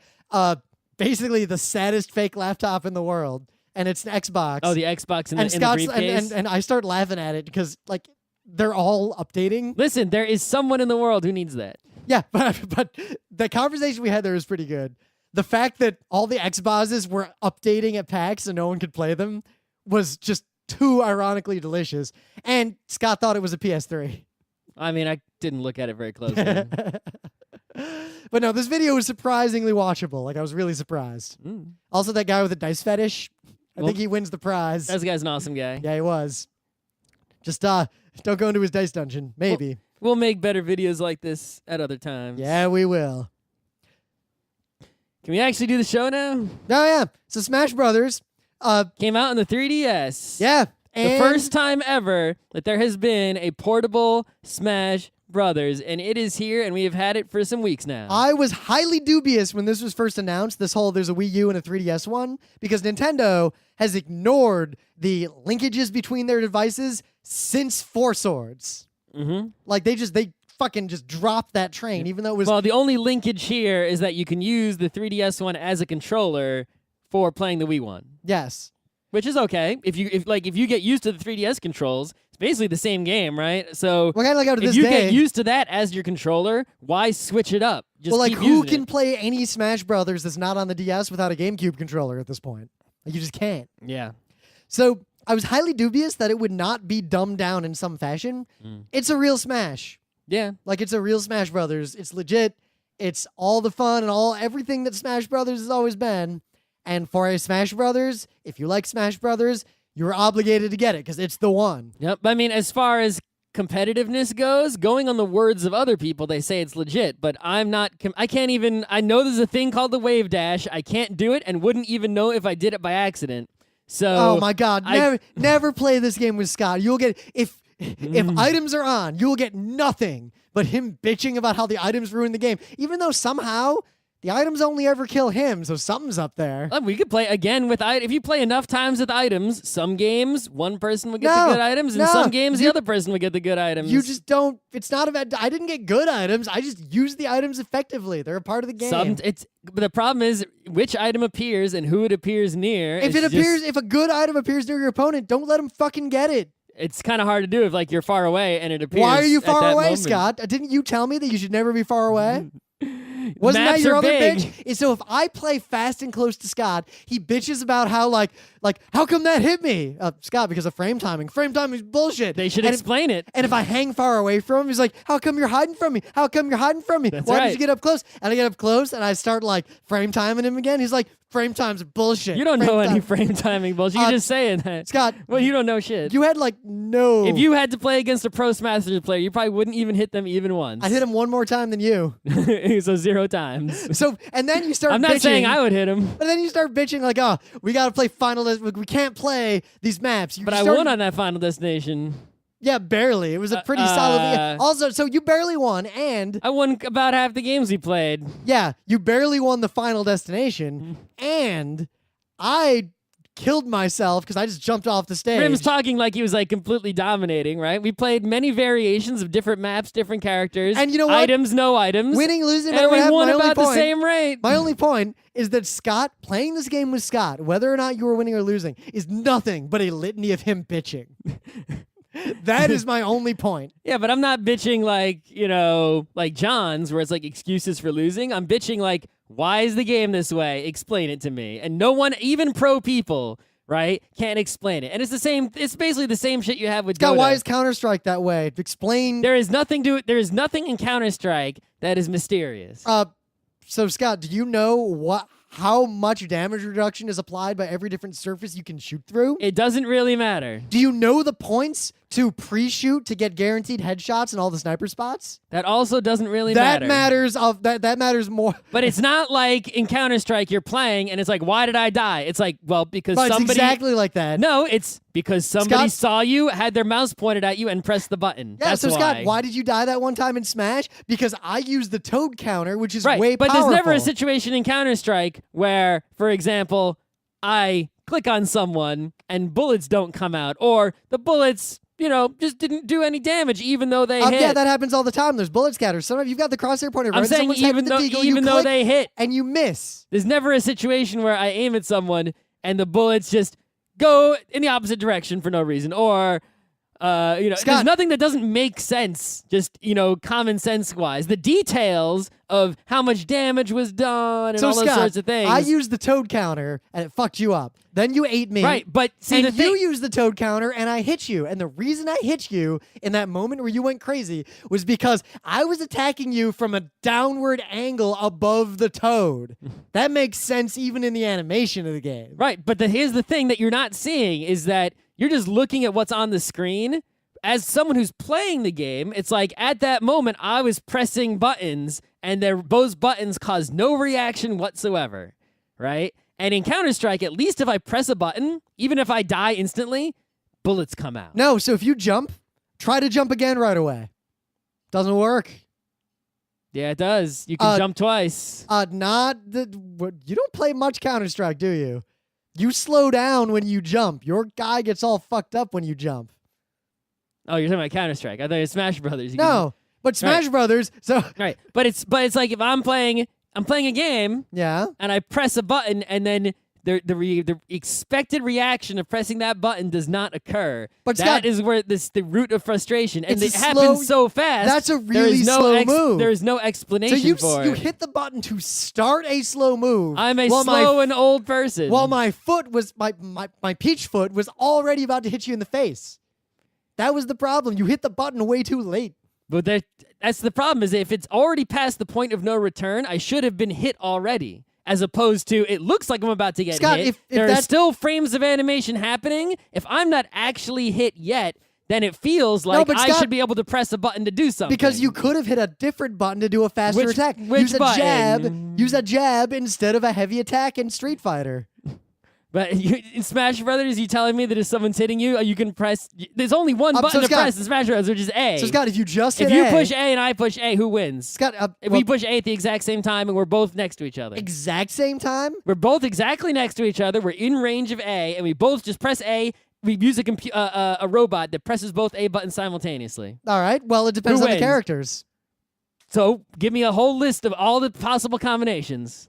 basically the saddest fake laptop in the world, and it's an Xbox. Oh, the Xbox in the Scott's, briefcase? and I start laughing at it because, like, they're all updating. Listen, there is someone in the world who needs that. Yeah, but the conversation we had there was pretty good. The fact that all the Xboxes were updating at PAX and no one could play them was just too ironically delicious. And Scott thought it was a PS3. I mean, I didn't look at it very closely. But no, this video was surprisingly watchable. Like, I was really surprised. Also, that guy with the dice fetish, I think he wins the prize. That guy's an awesome guy. Yeah, he was. Just don't go into his dice dungeon. Maybe. We'll make better videos like this at other times. Yeah, we will. Can we actually do the show now? Oh, yeah. So Smash Brothers came out on the 3DS. Yeah. The first time ever that there has been a portable Smash Brothers, and it is here, and we have had it for some weeks now. I was highly dubious when this was first announced, there's a Wii U and a 3DS one, because Nintendo has ignored the linkages between their devices since Four Swords. Like, they fucking just dropped that train, even though it was... Well, the only linkage here is that you can use the 3DS one as a controller for playing the Wii one. Yes. Which is okay. If you get used to the 3DS controls, it's basically the same game, right? So well, kind of like out of if this you day, get used to that as your controller, why switch it up? Just well, like, keep who using can it. play any Smash Brothers that's not on the DS without a GameCube controller at this point? Like, you just can't. Yeah. So I was highly dubious that it would not be dumbed down in some fashion. It's a real Smash. Yeah. Like, it's a real Smash Brothers. It's legit. It's all the fun and everything that Smash Brothers has always been. And for a Smash Brothers, if you like Smash Brothers, you're obligated to get it because it's the one. Yep. I mean, as far as competitiveness goes, going on the words of other people, they say it's legit, but I'm not. I can't even. I know there's a thing called the wave dash. I can't do it and wouldn't even know if I did it by accident. So. Oh my God! Never play this game with Scott. You'll get if items are on, you'll get nothing but him bitching about how the items ruin the game, even though somehow the items only ever kill him, so something's up there. We could play again with if you play enough times with items. Some games, one person would get the good items, and some games, the other person would get the good items. You just don't. It's not about. I didn't get good items. I just used the items effectively. They're a part of the game. But the problem is which item appears and who it appears near. If a good item appears near your opponent, don't let him fucking get it. It's kind of hard to do if you're far away and it appears. Why are you at far that away, moment. Scott? Didn't you tell me that you should never be far away? Wasn't that Maps your are other big. bitch? And so if I play fast and close to Scott, he bitches about how like how come that hit me, Scott? Because of frame timing. Frame timing is bullshit. They should And explain it. And if I hang far away from him, he's like, how come you're hiding from me? How come you're hiding from me? That's Why right. did you get up close? And I get up close and I start like frame timing him again. He's like, frame time's bullshit. You don't Frame know any time." frame timing bullshit. You're just saying that. Scott, Well, you don't know shit. you had like no. If you had to play against a Pro Masters player, you probably wouldn't even hit them even once. I hit him one more time than you. So 0 times. So, and then you start I'm not bitching. saying I would hit him, But then you start bitching like, oh, we got to play Final We can't play these maps. but I won on that Final Destination. Yeah, barely. It was a pretty solid. Also, so you barely won, and I won about half the games we played. yeah, you barely won the Final Destination, and I killed myself because I just jumped off the stage. Grim's talking like he was like completely dominating, right? We played many variations of different maps, different characters. And you know what? Items, no items. Winning, losing, and we whatever, won my only about the point- same rate. My only point is that Scott, playing this game with Scott, whether or not you were winning or losing, is nothing but a litany of him bitching. That is my only point. Yeah, but I'm not bitching like, like John's, where it's like excuses for losing. I'm bitching like, why is the game this way? Explain it to me. And no one, even pro people, right, can't explain it. And it's the same. It's basically the same shit you have with Scott, Dota. why is Counter-Strike that way? Explain. There is nothing in Counter-Strike that is mysterious. So Scott, do you know how much damage reduction is applied by every different surface you can shoot through? It doesn't really matter. Do you know the points to pre-shoot to get guaranteed headshots in all the sniper spots? That also doesn't really That matter. that matters more. But it's not like in Counter-Strike you're playing and it's like, why did I die? It's like, well, because But it's somebody... exactly like that. No, it's because somebody Scott- saw you, had their mouse pointed at you, and pressed the button. Yeah, That's so why. Scott, why did you die that one time in Smash? Because I used the toad counter, which is Right, way but powerful. there's never a situation in Counter-Strike where, for example, I click on someone and bullets don't come out, or the bullets, just didn't do any damage even though they hit. Yeah, that happens all the time. There's bullet scatters. Sometimes you've got the crosshair pointer. I'm right? saying Someone's having even though they hit, and you miss. there's never a situation where I aim at someone and the bullets just go in the opposite direction for no reason, or there's Scott. nothing that doesn't make sense, just common sense wise. The details of how much damage was done and So all those Scott, sorts of things. I used the toad counter and it fucked you up. Then you ate me. Right, but see and the thing. you used the toad counter and I hit you. And the reason I hit you in that moment where you went crazy was because I was attacking you from a downward angle above the toad. That makes sense even in the animation of the game. Right, but here's the thing that you're not seeing is that you're just looking at what's on the screen. As someone who's playing the game, it's like at that moment I was pressing buttons and those buttons caused no reaction whatsoever, right? And in Counter-Strike, at least if I press a button, even if I die instantly, bullets come out. No, so if you jump, try to jump again right away. Doesn't work. Yeah, it does. You can jump twice. You don't play much Counter-Strike, do you? You slow down when you jump. Your guy gets all fucked up when you jump. Oh, you're talking about Counter-Strike. I thought it was Smash Brothers. No, but Smash Brothers. So Right, but it's like if I'm playing a game yeah, and I press a button and then the expected reaction of pressing that button does not occur. But that Scott, is where the root of frustration, and it it's a happens so fast. That's a there really is no slow move. There is no So explanation for you it. hit the button to start a slow move. I'm a while slow and old person. While my foot was my peach foot was already about to hit you in the face. That was the problem. You hit the button way too late. But that's the problem, is if it's already past the point of no return, I should have been hit already. As opposed to, it looks like I'm about to get Scott, hit. if there are that's- still frames of animation happening. If I'm not actually hit yet, then it feels like but I Scott, should be able to press a button to do something. Because you could have hit a different button to do a faster Which- attack. which use a button? jab. Use a jab instead of a heavy attack in Street Fighter. But in Smash Brothers, you telling me that if someone's hitting you, you can press... There's only one button so to Scott- press in Smash Brothers, which is A. So Scott, if you just if hit you A, push A and I push A, who wins? Scott, If we push A at the exact same time and we're both next to each other. exact same time. We're both exactly next to each other. We're in range of A, and we both just press A. We use a robot that presses both A buttons simultaneously. All right. Well, it depends Who on the wins? characters. So give me a whole list of all the possible combinations.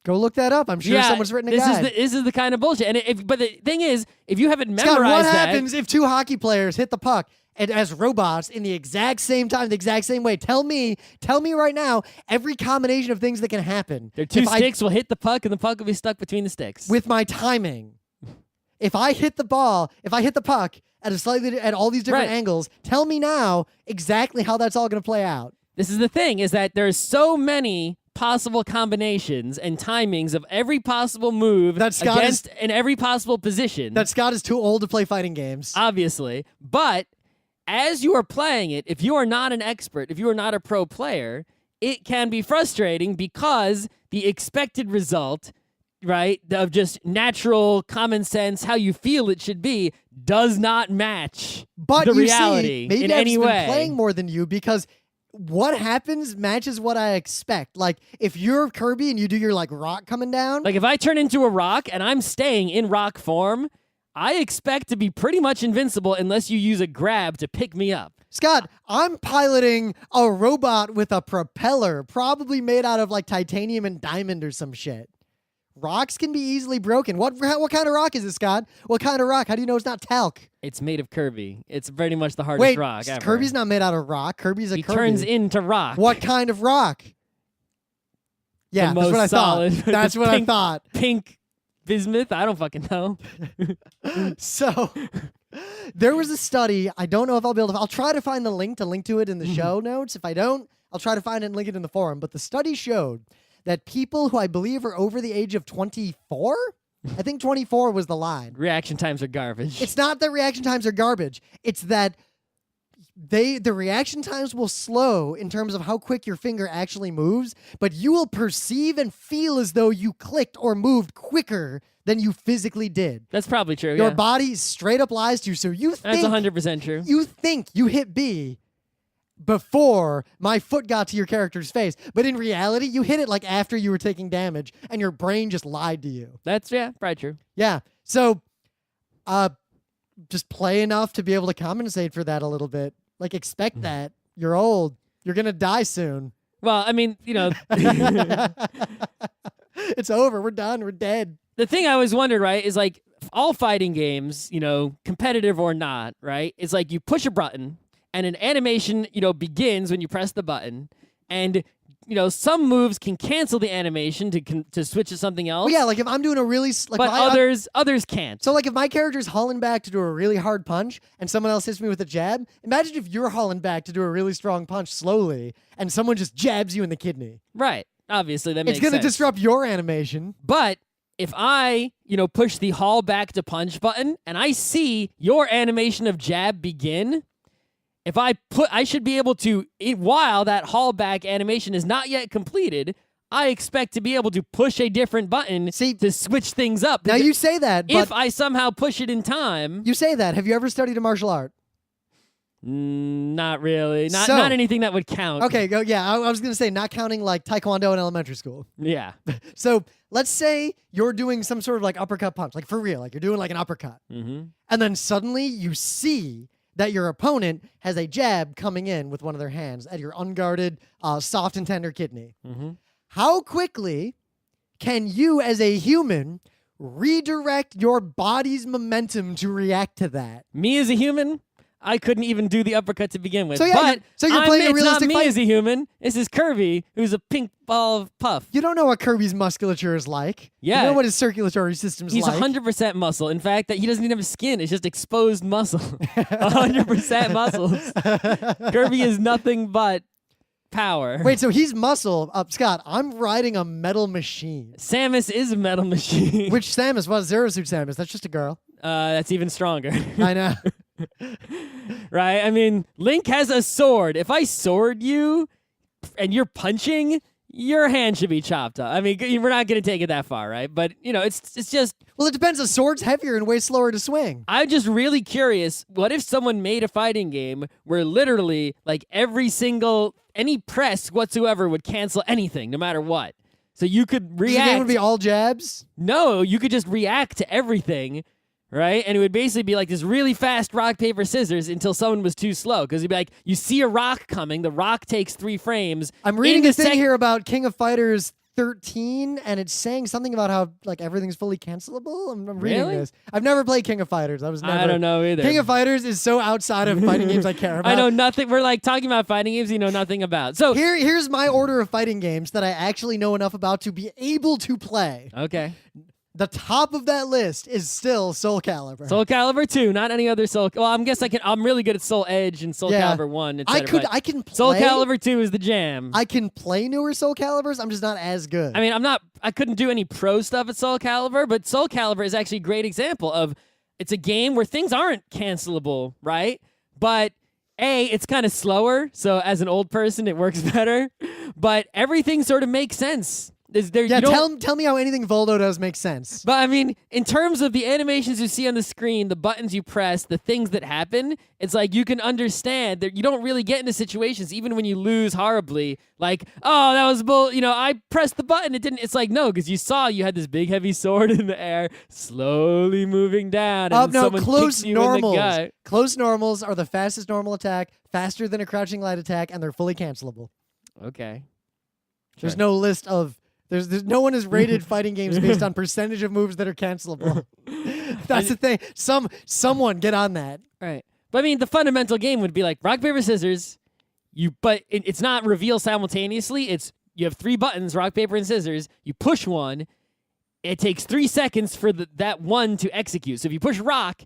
Go look that up. I'm sure someone's written a guide. This is the kind of bullshit. And but the thing is, if you haven't Scott, memorized what that, happens if two hockey players hit the puck and as robots in the exact same time, the exact same way. Tell me right now, every combination of things that can happen. Their two sticks will hit the puck, and the puck will be stuck between the sticks. With my timing. If I hit the puck at all these different angles, tell me now exactly how that's all going to play out. This is the thing, is that there's so many possible combinations and timings of every possible move in every possible position. That Scott is too old to play fighting games. Obviously. But as you are playing it, if you are not an expert, if you are not a pro player, it can be frustrating because the expected result, right, of just natural common sense, how you feel it should be, does not match the reality maybe in I've any been way. Playing more than you because what happens matches what I expect. Like, if you're Kirby and you do your, like, rock coming down. Like, if I turn into a rock and I'm staying in rock form, I expect to be pretty much invincible unless you use a grab to pick me up. Scott, I'm piloting a robot with a propeller, probably made out of, like, titanium and diamond or some shit. Rocks can be easily broken. What kind of rock is it, Scott? What kind of rock? How do you know it's not talc? It's made of Kirby. It's pretty much the hardest rock ever. Kirby's not made out of rock. Kirby's a Kirby. He turns into rock. What kind of rock? Yeah, that's what I thought. That's what I thought. Pink bismuth? I don't fucking know. So, there was a study. I don't know if I'll be able to. I'll try to find the link to it in the show notes. If I don't, I'll try to find it and link it in the forum. But the study showed that people who I believe are over the age of 24, I think 24 was the line. Reaction times are garbage. It's not that reaction times are garbage. It's that the reaction times will slow in terms of how quick your finger actually moves, but you will perceive and feel as though you clicked or moved quicker than you physically did. That's probably true. Your body straight up lies to you, so you think that's 100% true. You think you hit B before my foot got to your character's face, but in reality, you hit it like after you were taking damage, and your brain just lied to you. That's probably true. Yeah. So, just play enough to be able to compensate for that a little bit. Like, expect that. You're old. You're gonna die soon. Well, I mean, it's over. We're done. We're dead. The thing I always wondered, right, is like all fighting games, competitive or not, right? It's like you push a button and an animation, begins when you press the button, and some moves can cancel the animation to switch to something else. Well, yeah, like if I'm doing a really but others can't. So like if my character's hauling back to do a really hard punch and someone else hits me with a jab, imagine if you're hauling back to do a really strong punch slowly and someone just jabs you in the kidney. Right. Obviously, that makes sense. It's going to disrupt your animation. But if I, push the haul back to punch button and I see your animation of jab begin, I should be able to, while that haul back animation is not yet completed, I expect to be able to push a different button to switch things up. Now you say that, but if I somehow push it in time. You say that. Have you ever studied a martial art? Not really. Not anything that would count. Okay, I was going to say not counting like Taekwondo in elementary school. Yeah. So let's say you're doing some sort of like uppercut punch, like for real, like you're doing like an uppercut. Mm-hmm. And then suddenly you see that your opponent has a jab coming in with one of their hands at your unguarded, soft and tender kidney. Mm-hmm. How quickly can you as a human redirect your body's momentum to react to that? Me as a human? I couldn't even do the uppercut to begin with. So yeah, you're playing a realistic fight. It's not me fight. as a human. This is Kirby, who's a pink ball of puff. You don't know what Kirby's musculature is like. Yeah. You know what his circulatory system's He's like. 100% muscle. In fact, that he doesn't even have skin. It's just exposed muscle. 100% muscles. Kirby is nothing but power. Wait, so he's muscle. Scott, I'm riding a metal machine. Samus is a metal machine. Which Samus? What, Zero Suit Samus? That's just a girl. That's even stronger. I know. Right? I mean, Link has a sword. If I sword you and you're punching, your hand should be chopped up. I mean, we're not going to take it that far, right? But, it's just... Well, it depends. A sword's heavier and way slower to swing. I'm just really curious, what if someone made a fighting game where literally, like, any press whatsoever would cancel anything, no matter what? So you could react... The game would be all jabs? No, you could just react to everything, right? And it would basically be like this really fast rock, paper, scissors until someone was too slow. Because you'd be like, you see a rock coming, the rock takes 3 frames. I'm reading a thing here about King of Fighters 13, and it's saying something about how like everything's fully cancelable. I'm reading Really? this. I've never played King of Fighters. I don't know either. King of Fighters is so outside of fighting games I care about. I know nothing. We're like talking about fighting games you know nothing about. So Here's my order of fighting games that I actually know enough about to be able to play. okay. The top of that list is still Soul Calibur. Soul Calibur 2, not any other Soul. Well, I'm really good at Soul Edge and Soul Yeah. Calibur 1. I Etc., I can play. Soul Calibur 2 is the jam. I can play newer Soul Caliburs. I'm just not as good. I mean, I couldn't do any pro stuff at Soul Calibur, but Soul Calibur is actually a great example of it's a game where things aren't cancelable, right? But it's kind of slower, so as an old person, it works better. But everything sort of makes sense. Yeah, tell me how anything Voldo does makes sense. But I mean, in terms of the animations you see on the screen, the buttons you press, the things that happen, it's like you can understand that you don't really get into situations, even when you lose horribly, like, oh, that was bull, I pressed the button, it didn't. It's like, no, because you saw you had this big heavy sword in the air, slowly moving down, and someone close kicks you normals. in the gut. Close normals are the fastest normal attack, faster than a crouching light attack, and they're fully cancelable. Okay. There's Sure. no list of. There's no one has rated fighting games based on percentage of moves that are cancelable. That's the thing. Someone get on that. Right. But I mean, the fundamental game would be like rock, paper, scissors. But it's not reveal simultaneously. It's you have 3 buttons, rock, paper, and scissors. You push one. It takes 3 seconds for that one to execute. So if you push rock,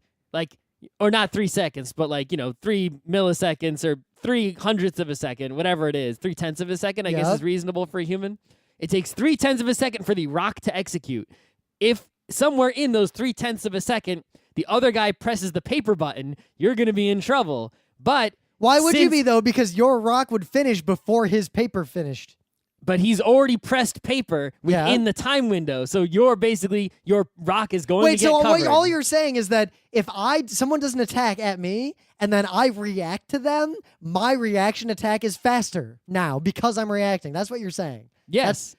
or not 3 seconds, but 3 milliseconds or 3/100ths of a second, whatever it is, 3/10 of a second, I guess is reasonable for a human. It takes 3/10 of a second for the rock to execute. If somewhere in those 3/10 of a second, the other guy presses the paper button, you're going to be in trouble. But why would you be, though? Because your rock would finish before his paper finished. But he's already pressed paper within the time window. So your rock is going to get covered. All you're saying is that if someone does an attack at me and then I react to them, my reaction attack is faster now because I'm reacting. That's what you're saying. Yes.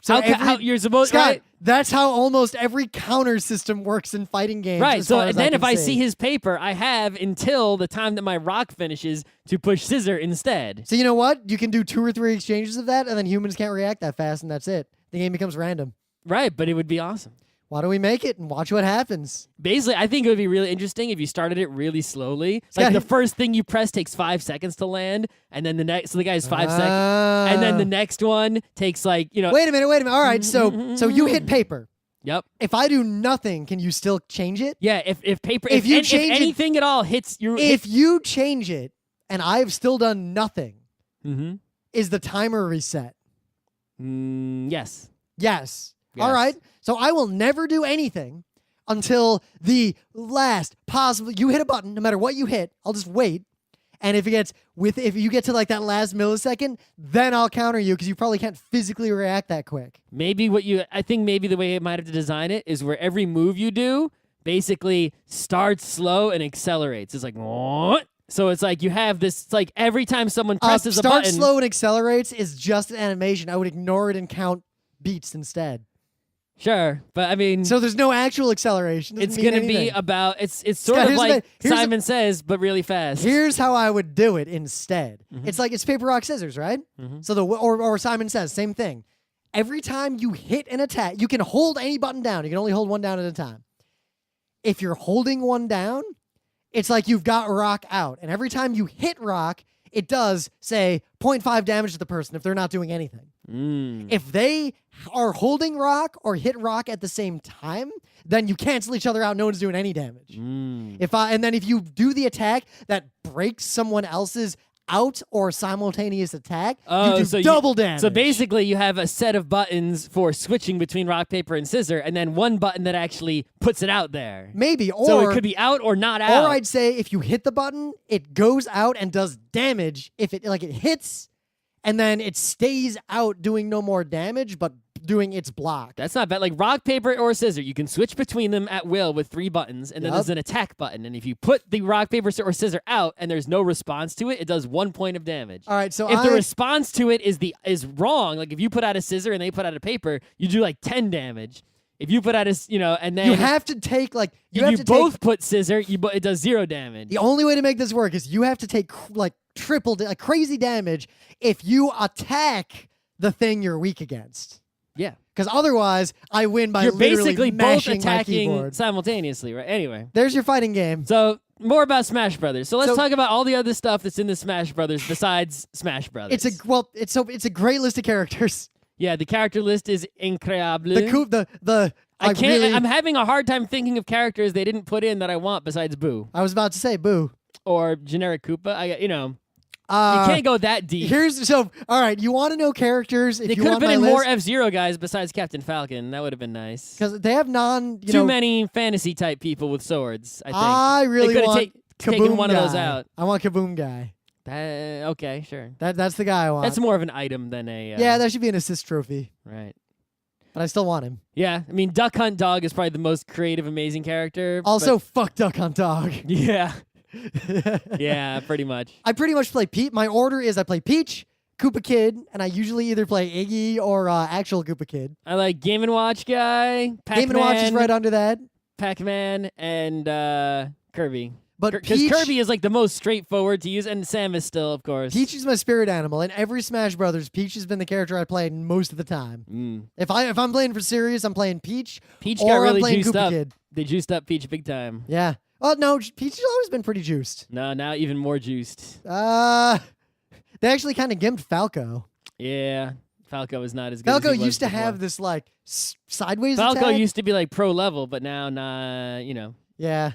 So how you're supposed Scott, right? That's how almost every counter system works in fighting games. Right. So and then if I see his paper, I have until the time that my rock finishes to push scissor instead. So you know what? You can do 2 or 3 exchanges of that, and then humans can't react that fast, and that's it. The game becomes random. Right, but it would be awesome. Why don't we make it and watch what happens? Basically, I think it would be really interesting if you started it really slowly. Yeah. Like the first thing you press takes 5 seconds to land, and then the guy has 5 seconds, and then the next one takes Wait a minute. All right, so you hit paper. Yep. If I do nothing, can you still change it? Yeah. If paper, If you change it- anything at all hits you, If you change it and I've still done nothing, mm-hmm. is the timer reset? Yes. Yes. All right. So I will never do anything until the last possible. You hit a button, no matter what you hit, I'll just wait. And if you get to like that last millisecond, then I'll counter you because you probably can't physically react that quick. I think maybe the way it might have to design it is where every move you do basically starts slow and accelerates. It's like, what? So it's like you have this, it's like every time someone presses a button. Start slow and accelerates is just an animation. I would ignore it and count beats instead. Sure, but I mean, so there's no actual acceleration. It's going to be about it's sort of like Simon Says, but really fast. Here's how I would do it instead. Mm-hmm. It's paper rock scissors, right? Mm-hmm. So or Simon Says, same thing. Every time you hit an attack, you can hold any button down. You can only hold one down at a time. If you're holding one down, it's like you've got rock out, and every time you hit rock, it does say 0.5 damage to the person if they're not doing anything. If they are holding rock or hit rock at the same time, then you cancel each other out. No one's doing any damage. And then if you do the attack that breaks someone else's out or simultaneous attack, you do double damage. So basically, you have a set of buttons for switching between rock, paper, and scissor, and then one button that actually puts it out there. Maybe, or so it could be out or not out. Or I'd say if you hit the button, it goes out and does damage. If it hits, and then it stays out doing no more damage, but doing its block. That's not bad. Like rock, paper, or scissor, you can switch between them at will with 3 buttons, and then there's an attack button. And if you put the rock, paper, or scissor out, and there's no response to it, it does 1 point of damage. All right, so if the response to it is wrong, like if you put out a scissor and they put out a paper, you do like 10 damage. If you put out and then you have to take both put scissor, it does 0 damage. The only way to make this work is you have to take crazy damage if you attack the thing you're weak against. Yeah. Because otherwise, I win by You're literally basically both mashing my attacking keyboard. simultaneously, right? Anyway. There's your fighting game. So more about Smash Brothers. So let's So- talk about all the other stuff that's in the Smash Brothers besides Smash Brothers. It's a great list of characters. Yeah, the character list is incredible. I can't. I'm having a hard time thinking of characters they didn't put in that I want besides Boo I was about to say Boo. or generic Koopa. You can't go that deep. All right. You want to know characters? If They you could have want been my in more list? F-Zero guys besides Captain Falcon. That would have been nice. Because they have Too many fantasy type people with swords. I think. I really They could have want taken Kaboom one of those guy. out. I want Kaboom guy. Okay, sure. That's the guy I want. That's more of an item than a. yeah, that should be an assist trophy. Right. But I still want him. Yeah, I mean, Duck Hunt Dog is probably the most creative, amazing character. Also, fuck Duck Hunt Dog. yeah, yeah, pretty much. I pretty much play Pete. My order is I play Peach, Koopa Kid, and I usually either play Iggy or actual Koopa Kid. I like Game & Watch guy, Pac-Man, Game & Watch is right under that. Pac-Man, and Kirby. But Because Peach, Kirby is like the most straightforward to use, and Samus still, of course. Peach is my spirit animal. In every Smash Brothers, Peach has been the character I played most of the time. Mm. If I'm playing for serious, I'm playing Peach. Peach or got I'm really playing juiced Koopa up. Kid. They juiced up Peach big time. Yeah. Oh no, Peach has always been pretty juiced. No, now even more juiced. They actually kind of gimped Falco. Yeah, Falco is not as good. Falco as he was used to before. have this like sideways Falco attack. used to be like pro level, but now not. Yeah.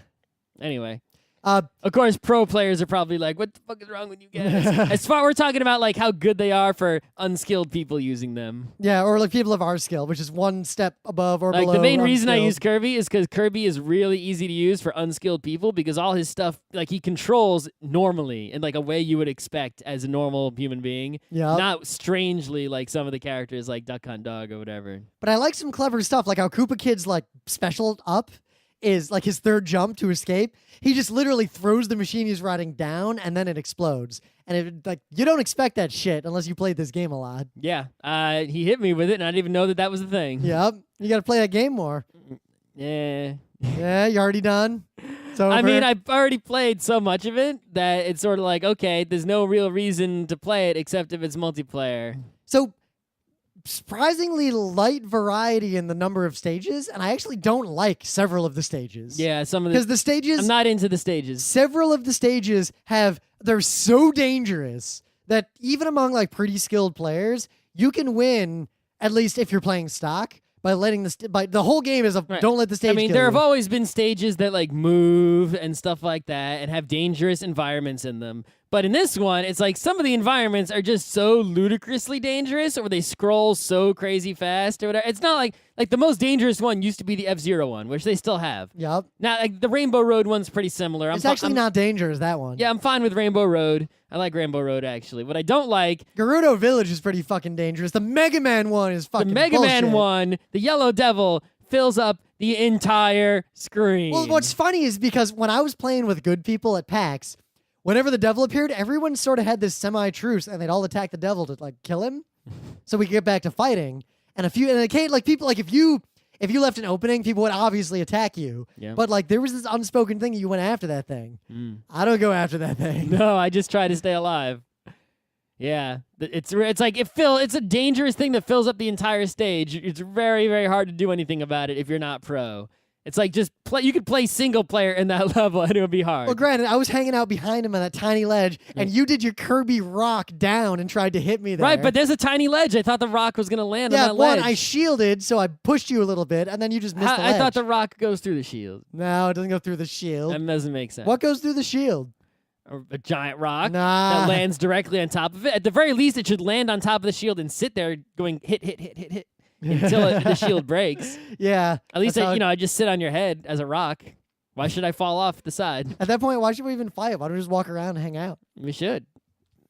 Anyway. Uh, Of course, pro players are probably like, "What the fuck is wrong with you guys?" As far we're talking about like how good they are for unskilled people using them. yeah, or like people of our skill, which is one step above or Like below. the main reason I unskilled. use Kirby is because Kirby is really easy to use for unskilled people because all his stuff, like he controls normally in like a way you would expect as a normal human being, Yeah. not strangely like some of the characters like Duck Hunt Dog or whatever. But I like some clever stuff, like how Koopa Kid's like special up is like his third jump to escape. He just literally throws the machine he's riding down, and then it explodes. And it like you don't expect that shit unless you played this game a lot. Yeah, he hit me with it, and I didn't even know that was a thing. Yep, you got to play that game more. Yeah. Yeah, you already done. So I mean, I've already played so much of it that it's sort of like, okay, there's no real reason to play it except if it's multiplayer. so surprisingly light variety in the number of stages, and I actually don't like several of the stages. Yeah, some of because the the stages. I'm not into the stages. Several of the stages they're so dangerous that even among like pretty skilled players, you can win at least if you're playing stock by letting the whole game is Right. don't let the stage. I mean, kill there have you. always been stages that like move and stuff like that and have dangerous environments in them. But in this one, it's like some of the environments are just so ludicrously dangerous or they scroll so crazy fast or whatever. It's not like the most dangerous one used to be the F-Zero one, which they still have. Yep. Now, like the Rainbow Road one's pretty similar. It's actually not dangerous, that one. Yeah, I'm fine with Rainbow Road. I like Rainbow Road, actually. What I don't like, Gerudo Village is pretty fucking dangerous. The Mega Man one is fucking the Mega Man bullshit. one, the Yellow Devil, fills up the entire screen. Well, what's funny is because when I was playing with good people at PAX, whenever the devil appeared, everyone sort of had this semi-truce, and they'd all attack the devil to like kill him, so we could get back to fighting. And it came like people like if you left an opening, people would obviously attack you. Yeah. But like there was this unspoken thing you went after that thing. I don't go after that thing. No, I just try to stay alive. Yeah, it's like it's a dangerous thing that fills up the entire stage. It's very, very hard to do anything about it if you're not pro. It's like just play. You could play single player in that level and it would be hard. Well, granted, I was hanging out behind him on that tiny ledge, and you did your Kirby rock down and tried to hit me there. Right, but there's a tiny ledge. I thought the rock was gonna land on yeah, that ledge. I shielded, so I pushed you a little bit, and then you just missed the ledge. I thought the rock goes through the shield. No, it doesn't go through the shield. That doesn't make sense. What goes through the shield? A giant rock Nah. that lands directly on top of it. At the very least, it should land on top of the shield and sit there going hit until the shield breaks. Yeah. At least that's how I just sit on your head as a rock. Why should I fall off the side? At that point, why should we even fight? Why don't we just walk around and hang out? We should.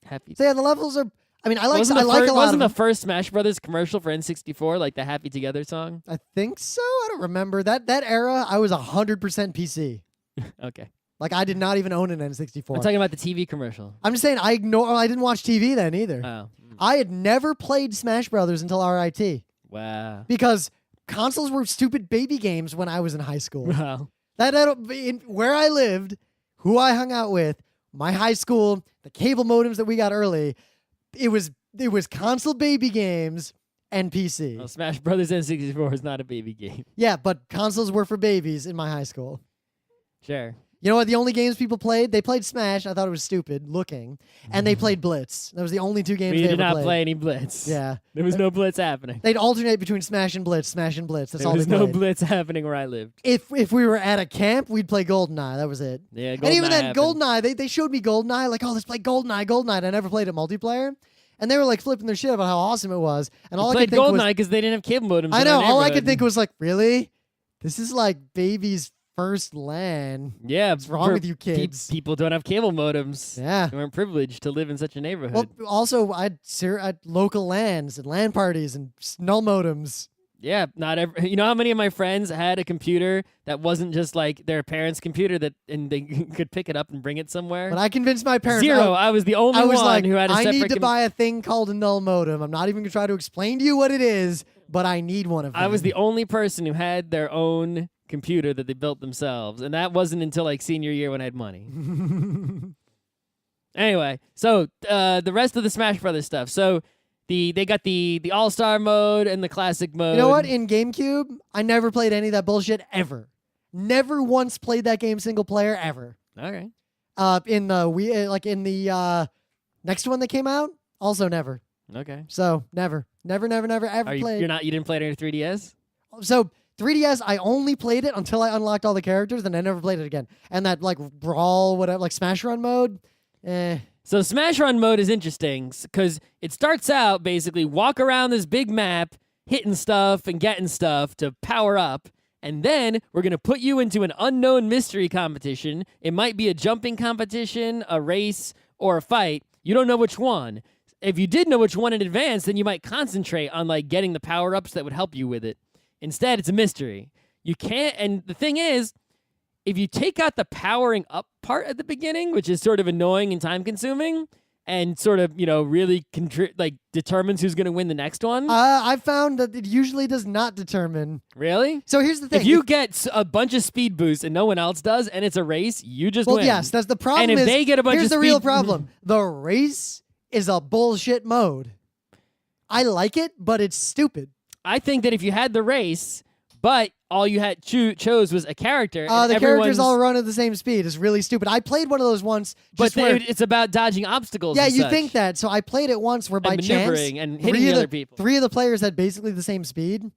Happy. So yeah, the levels are. I mean, I like. Wasn't I the like fir- a lot wasn't of the first Smash Brothers commercial for N64 like the Happy Together song? I think so. I don't remember that era. I was 100% PC. Okay. Like I did not even own an N64. I'm talking about the TV commercial. I'm just saying I didn't watch TV then either. Oh. I had never played Smash Brothers until RIT Wow. because consoles were stupid baby games when I was in high school. Wow. Where I lived, who I hung out with, my high school, the cable modems that we got early, it was console baby games, and PC. Well, Smash Brothers N64 is not a baby game. Yeah, but consoles were for babies in my high school. Sure. You know what? The only games people played, they played Smash. I thought it was stupid looking, and they played Blitz. That was the only two games We they did ever not played. play any Blitz. Yeah, There was no Blitz happening. they'd alternate between Smash and Blitz, Smash and Blitz. That's There all was they no played. Blitz happening where I lived. If we were at a camp, we'd play GoldenEye. That was it. Yeah, And even then, happened. GoldenEye, they showed me GoldenEye, like, oh, let's play GoldenEye. I never played it multiplayer. And they were like flipping their shit about how awesome it was. And all I played could think was, GoldenEye because they didn't have cable modems. I in know, our all I could neighborhood. think was like, really? This is like baby's first LAN. Yeah, What's wrong with you kids? People don't have cable modems. Yeah. They weren't privileged to live in such a neighborhood. Well, also, I'd local LANs and LAN parties and null modems. Yeah, not every. You know how many of my friends had a computer that wasn't just like their parents' computer and they could pick it up and bring it somewhere? But I convinced my parents. Zero. I was the only I was one like, who had a I separate. need to buy a thing called a null modem. I'm not even going to try to explain to you what it is, but I need one of them. I was the only person who had their own computer that they built themselves, and that wasn't until like senior year when I had money. Anyway, so the rest of the Smash Brothers stuff. So they got the All-Star mode and the Classic mode. You know what? In GameCube, I never played any of that bullshit ever. Never once played that game single player ever. Okay. In the next one that came out, also never. Okay. So never ever played. You didn't play it on your 3DS? So 3DS, I only played it until I unlocked all the characters, and I never played it again. And that like brawl, whatever, like Smash Run mode, So Smash Run mode is interesting because it starts out basically walk around this big map, hitting stuff and getting stuff to power up. And then we're going to put you into an unknown mystery competition. It might be a jumping competition, a race, or a fight. You don't know which one. If you did know which one in advance, then you might concentrate on like getting the power-ups that would help you with it. Instead, it's a mystery. You can't, and the thing is, if you take out the powering up part at the beginning, which is sort of annoying and time-consuming, and sort of, really determines who's going to win the next one. I found that it usually does not determine. Really? So here's the thing. If you get a bunch of speed boosts and no one else does, and it's a race, you just win. Well, yes, that's the problem. And if they get a bunch here's of the real speed- problem. The race is a bullshit mode. I like it, but it's stupid. I think that if you had the race, but all you had chose was a character, and The characters everyone's- all run at the same speed. It's really stupid. I played one of those once. But Just where, it's about dodging obstacles. yeah, and you such, think that. So I played it once where by and chance, maneuvering and hitting three the of other people. Three of the players had basically the same speed.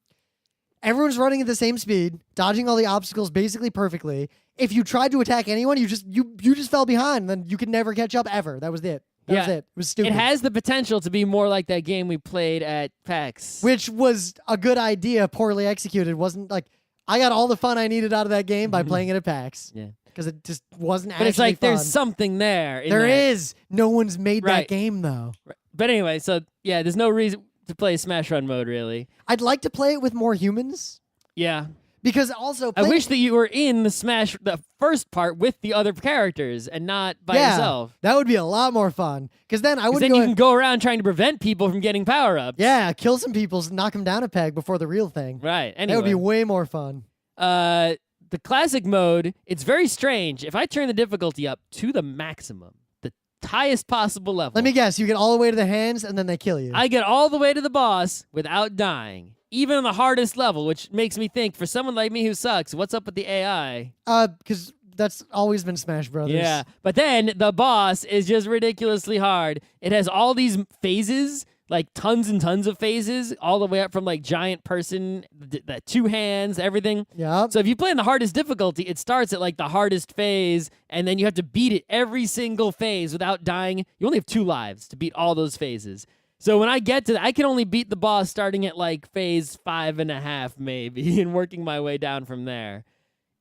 Everyone's running at the same speed, dodging all the obstacles basically perfectly. If you tried to attack anyone, you just fell behind. Then you could never catch up ever. That was it. That was it. It was stupid. It has the potential to be more like that game we played at PAX. Which was a good idea, poorly executed. Wasn't like I got all the fun I needed out of that game by playing it at PAX. Yeah. Because it just wasn't But actually it's like fun. there's something there. There that. is. No one's made that Right. game though. But anyway, so yeah, there's no reason to play Smash Run mode really. I'd like to play it with more humans. Yeah. Because also I wish that you were in the first part with the other characters and not by yourself. That would be a lot more fun. Because then I Because would then go you can go around trying to prevent people from getting power-ups. yeah, kill some people, knock them down a peg before the real thing. Right. Anyway. That would be way more fun. The classic mode, it's very strange. If I turn the difficulty up to the maximum, the highest possible level, Let me guess, you get all the way to the hands and then they kill you. I get all the way to the boss without dying. Even on the hardest level, which makes me think, for someone like me who sucks, what's up with the AI? Because that's always been Smash Brothers. Yeah, but then the boss is just ridiculously hard. It has all these phases, like tons and tons of phases, all the way up from like giant person, the two hands, everything. Yep. So if you play in the hardest difficulty, it starts at like the hardest phase, and then you have to beat it every single phase without dying. You only have 2 lives to beat all those phases. So when I get to I can only beat the boss starting at like phase 5.5 maybe and working my way down from there.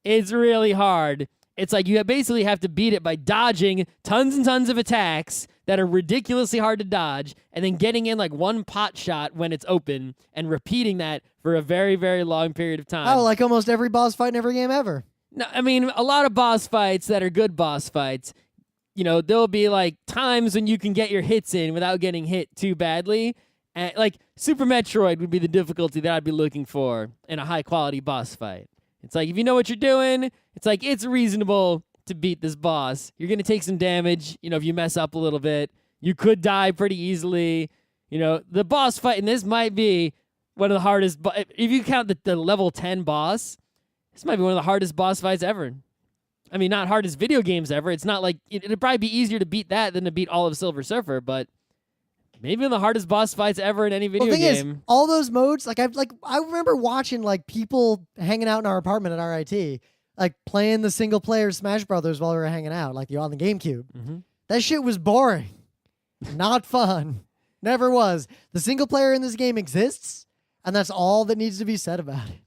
It's really hard. It's like you basically have to beat it by dodging tons and tons of attacks that are ridiculously hard to dodge and then getting in like one pot shot when it's open and repeating that for a very, very long period of time. Oh, like almost every boss fight in every game ever. No, I mean, a lot of boss fights that are good boss fights, there'll be like times when you can get your hits in without getting hit too badly. And like Super Metroid would be the difficulty that I'd be looking for in a high quality boss fight. It's like, if you know what you're doing, it's like, it's reasonable to beat this boss. You're going to take some damage, if you mess up a little bit. You could die pretty easily. The boss fight in this might be one of the hardest. If you count the level 10 boss, this might be one of the hardest boss fights ever. I mean, not hardest video games ever. It's not like it'd probably be easier to beat that than to beat all of Silver Surfer, but maybe one of the hardest boss fights ever in any video game. Is, all those modes, I remember watching like people hanging out in our apartment at RIT, like playing the single player Smash Brothers while we were hanging out, like on the GameCube. Mm-hmm. That shit was boring, not fun, never was. The single player in this game exists, and that's all that needs to be said about it.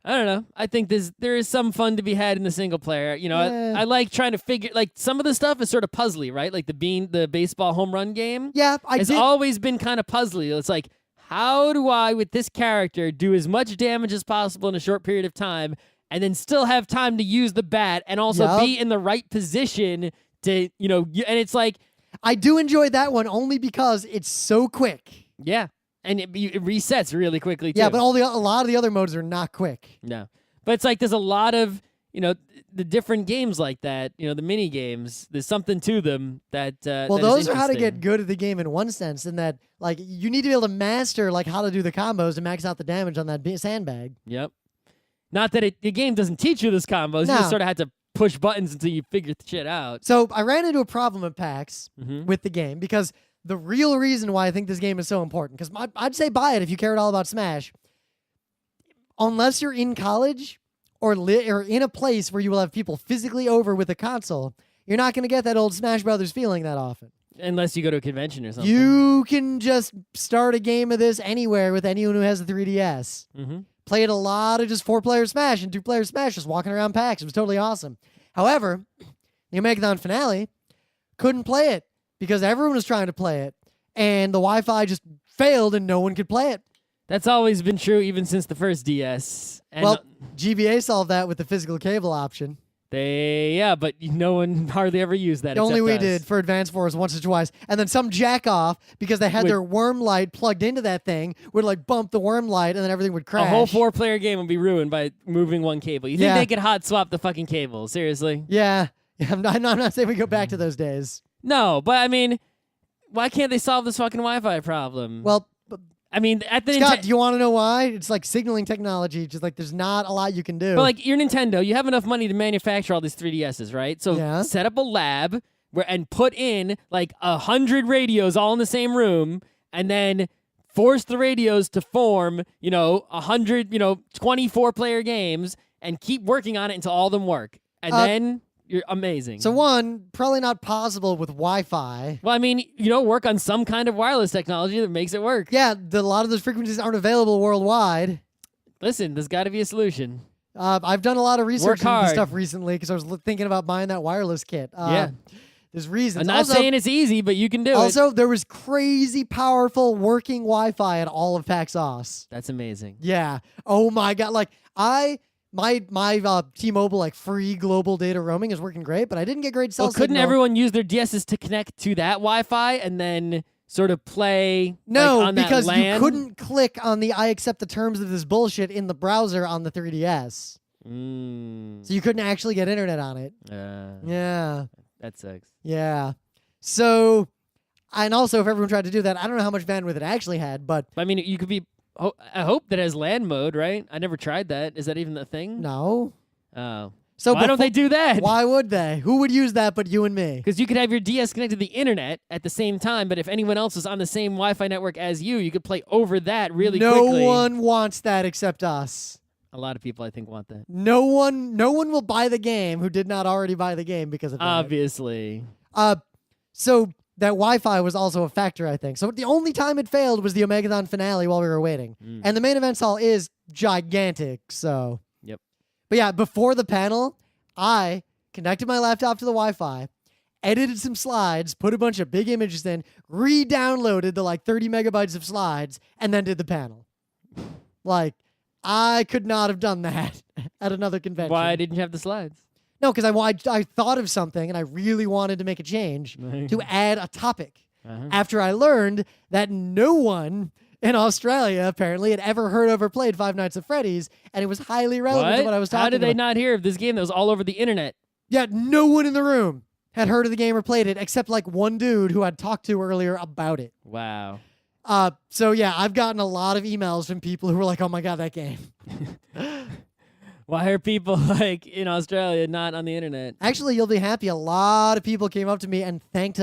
I don't know. I think there is some fun to be had in the single player. You know, I like trying to figure, like, some of the stuff is sort of puzzly, right? Like the baseball home run game. Yeah, it's always been kind of puzzly. It's like, how do I, with this character, do as much damage as possible in a short period of time, and then still have time to use the bat, and also be in the right position to, you know, and it's like, I do enjoy that one only because it's so quick. Yeah. And it resets really quickly, too. Yeah, but a lot of the other modes are not quick. No. But it's like there's a lot of, you know, the different games like that, you know, the mini games, there's something to them that well, those are how to get good at the game in one sense, in that, like, you need to be able to master, like, how to do the combos and max out the damage on that sandbag. Yep. Not that the game doesn't teach you those combos. No. You just sort of have to push buttons until you figure the shit out. So I ran into a problem at PAX with the game, because the real reason why I think this game is so important, because I'd say buy it if you care at all about Smash. Unless you're in college or in a place where you will have people physically over with a console, you're not going to get that old Smash Brothers feeling that often. Unless you go to a convention or something. You can just start a game of this anywhere with anyone who has a 3DS. Played a lot of just 4-player Smash and 2-player Smash just walking around PAX. It was totally awesome. However, the Omegathon finale, couldn't play it because everyone was trying to play it, and the Wi-Fi just failed and no one could play it. That's always been true even since the first DS. And well, GBA solved that with the physical cable option. But no one hardly ever used that. Only we us. did for Advance Wars once or twice. And then some jack-off, because they had their worm light plugged into that thing, would like bump the worm light and then everything would crash. A whole 4-player game would be ruined by moving one cable. You think they could hot swap the fucking cable? Seriously? Yeah. I'm not saying we go back to those days. No, but I mean, why can't they solve this fucking Wi-Fi problem? Well, I mean, at the Scott, do you want to know why? It's like signaling technology. Just like there's not a lot you can do. But like you're Nintendo, you have enough money to manufacture all these 3DSs, right? So set up a lab and put in like 100 radios all in the same room, and then force the radios to form, 100, 24-player games, and keep working on it until all of them work, and then. You're amazing. So one, probably not possible with Wi-Fi. Well, I mean, work on some kind of wireless technology that makes it work. Yeah, a lot of those frequencies aren't available worldwide. Listen, there's got to be a solution. I've done a lot of research on this stuff recently because I was thinking about buying that wireless kit. There's reasons. I'm not saying it's easy, but you can do it. Also, there was crazy powerful working Wi-Fi at all of PAX Aus. That's amazing. Yeah. Oh my God. Like My T-Mobile like free global data roaming is working great, but I didn't get great cell signal. Couldn't everyone use their DSs to connect to that Wi-Fi and then sort of play on because that LAN? You couldn't click on the I accept the terms of this bullshit in the browser on the 3DS. So you couldn't actually get internet on it. Yeah. That sucks. Yeah. So, and also if everyone tried to do that, I don't know how much bandwidth it actually had, but... I mean, you could be... Oh, I hope that has LAN mode, right? I never tried that. Is that even a thing? No. Oh. So why don't they do that? Why would they? Who would use that but you and me? Because you could have your DS connected to the internet at the same time, but if anyone else is on the same Wi-Fi network as you could play over that really quickly. No one wants that except us. A lot of people, I think, want that. No one will buy the game who did not already buy the game because of that. Obviously. So that Wi-Fi was also a factor, I think. So the only time it failed was the Omegathon finale while we were waiting. And the main events hall is gigantic, so... Yep. But yeah, before the panel, I connected my laptop to the Wi-Fi, edited some slides, put a bunch of big images in, re-downloaded the like 30 megabytes of slides, and then did the panel. Like, I could not have done that at another convention. Why didn't you have the slides? No, because I thought of something and I really wanted to make a change to add a topic. After I learned that no one in Australia apparently had ever heard of or played Five Nights at Freddy's, and it was highly relevant to what I was talking about. How did they not hear of this game that was all over the internet? Yeah, no one in the room had heard of the game or played it except like one dude who I'd talked to earlier about it. Wow. So yeah, I've gotten a lot of emails from people who were like, "Oh my god, that game." Why are people like in Australia not on the internet? Actually, you'll be happy. A lot of people came up to me and thanked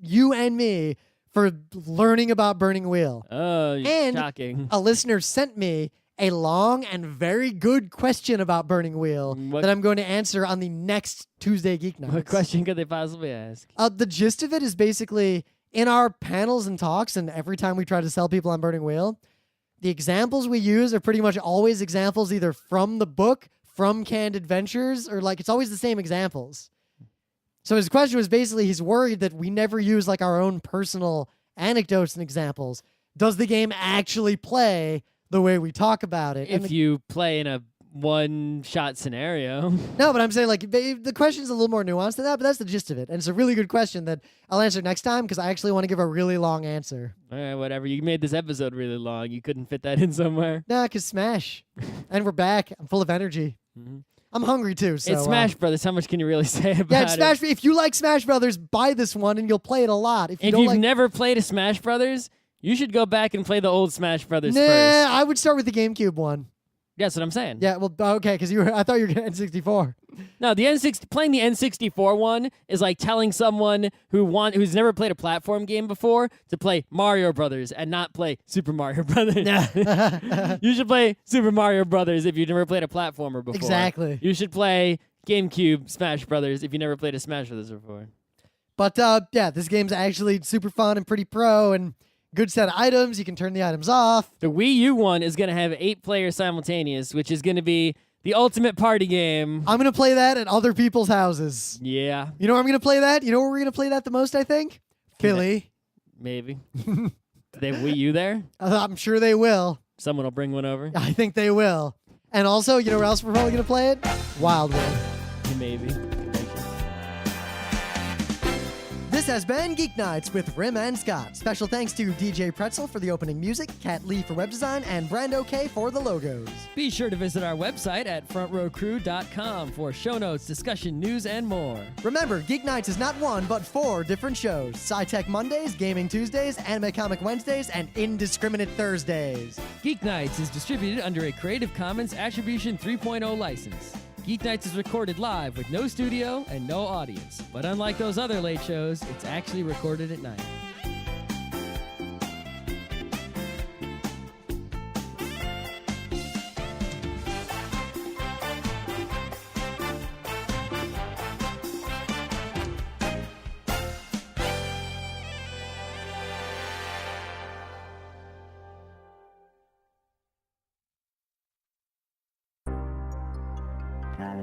you and me for learning about Burning Wheel. Oh, And shocking. A listener sent me a long and very good question about Burning Wheel that I'm going to answer on the next Tuesday Geek Nights. What question could they possibly ask? The gist of it is basically in our panels and talks, and every time we try to sell people on Burning Wheel, the examples we use are pretty much always examples either from the book, from Canned Adventures, or like it's always the same examples. So his question was basically he's worried that we never use like our own personal anecdotes and examples. Does the game actually play the way we talk about it? If you play in a one-shot scenario. No, but I'm saying like the question's a little more nuanced than that, but that's the gist of it. And it's a really good question that I'll answer next time because I actually want to give a really long answer. All right, whatever. You made this episode really long. You couldn't fit that in somewhere. Nah, because Smash. And we're back. I'm full of energy. Mm-hmm. I'm hungry too. So, it's Smash Brothers. How much can you really say about yeah, it's it? Smash. If you like Smash Brothers, buy this one and you'll play it a lot. If If you've never played a Smash Brothers, you should go back and play the old Smash Brothers nah, first. I would start with the GameCube one. That's what I'm saying. Yeah, well, okay, because I thought you were getting N64. No, playing the N64 one is like telling someone who's never played a platform game before to play Mario Brothers and not play Super Mario Brothers. You should play Super Mario Brothers if you've never played a platformer before. Exactly. You should play GameCube Smash Brothers if you never played a Smash Brothers before. But yeah, this game's actually super fun and pretty pro and good set of items. You can turn the items off. The Wii U one is going to have 8 players simultaneous, which is going to be the ultimate party game. I'm going to play that at other people's houses. Yeah. You know where I'm going to play that? You know where we're going to play that the most, I think? Philly. Maybe. Do they have Wii U there? I'm sure they will. Someone will bring one over. I think they will. And also, you know where else we're probably going to play it? Wildwood. Maybe. This has been Geek Nights with Rim and Scott. Special thanks to DJ Pretzel for the opening music, Kat Lee for web design, and Brando K for the logos. Be sure to visit our website at frontrowcrew.com for show notes, discussion, news, and more. Remember, Geek Nights is not one, but 4 different shows. Sci-Tech Mondays, Gaming Tuesdays, Anime Comic Wednesdays, and Indiscriminate Thursdays. Geek Nights is distributed under a Creative Commons Attribution 3.0 license. Geek Nights is recorded live with no studio and no audience. But unlike those other late shows, it's actually recorded at night.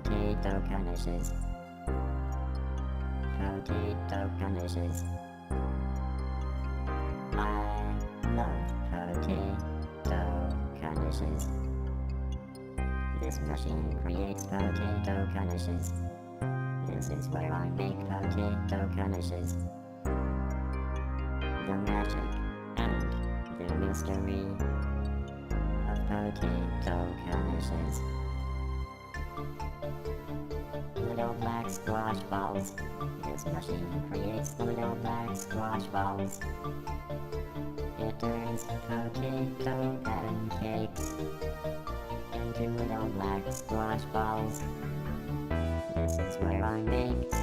Potato garnishes. Potato garnishes. I love potato garnishes. This machine creates potato garnishes. This is where I make potato garnishes. The magic and the mystery of potato garnishes. Little black squash balls. This machine creates little black squash balls. It turns potato pancakes into little black squash balls. This is where I make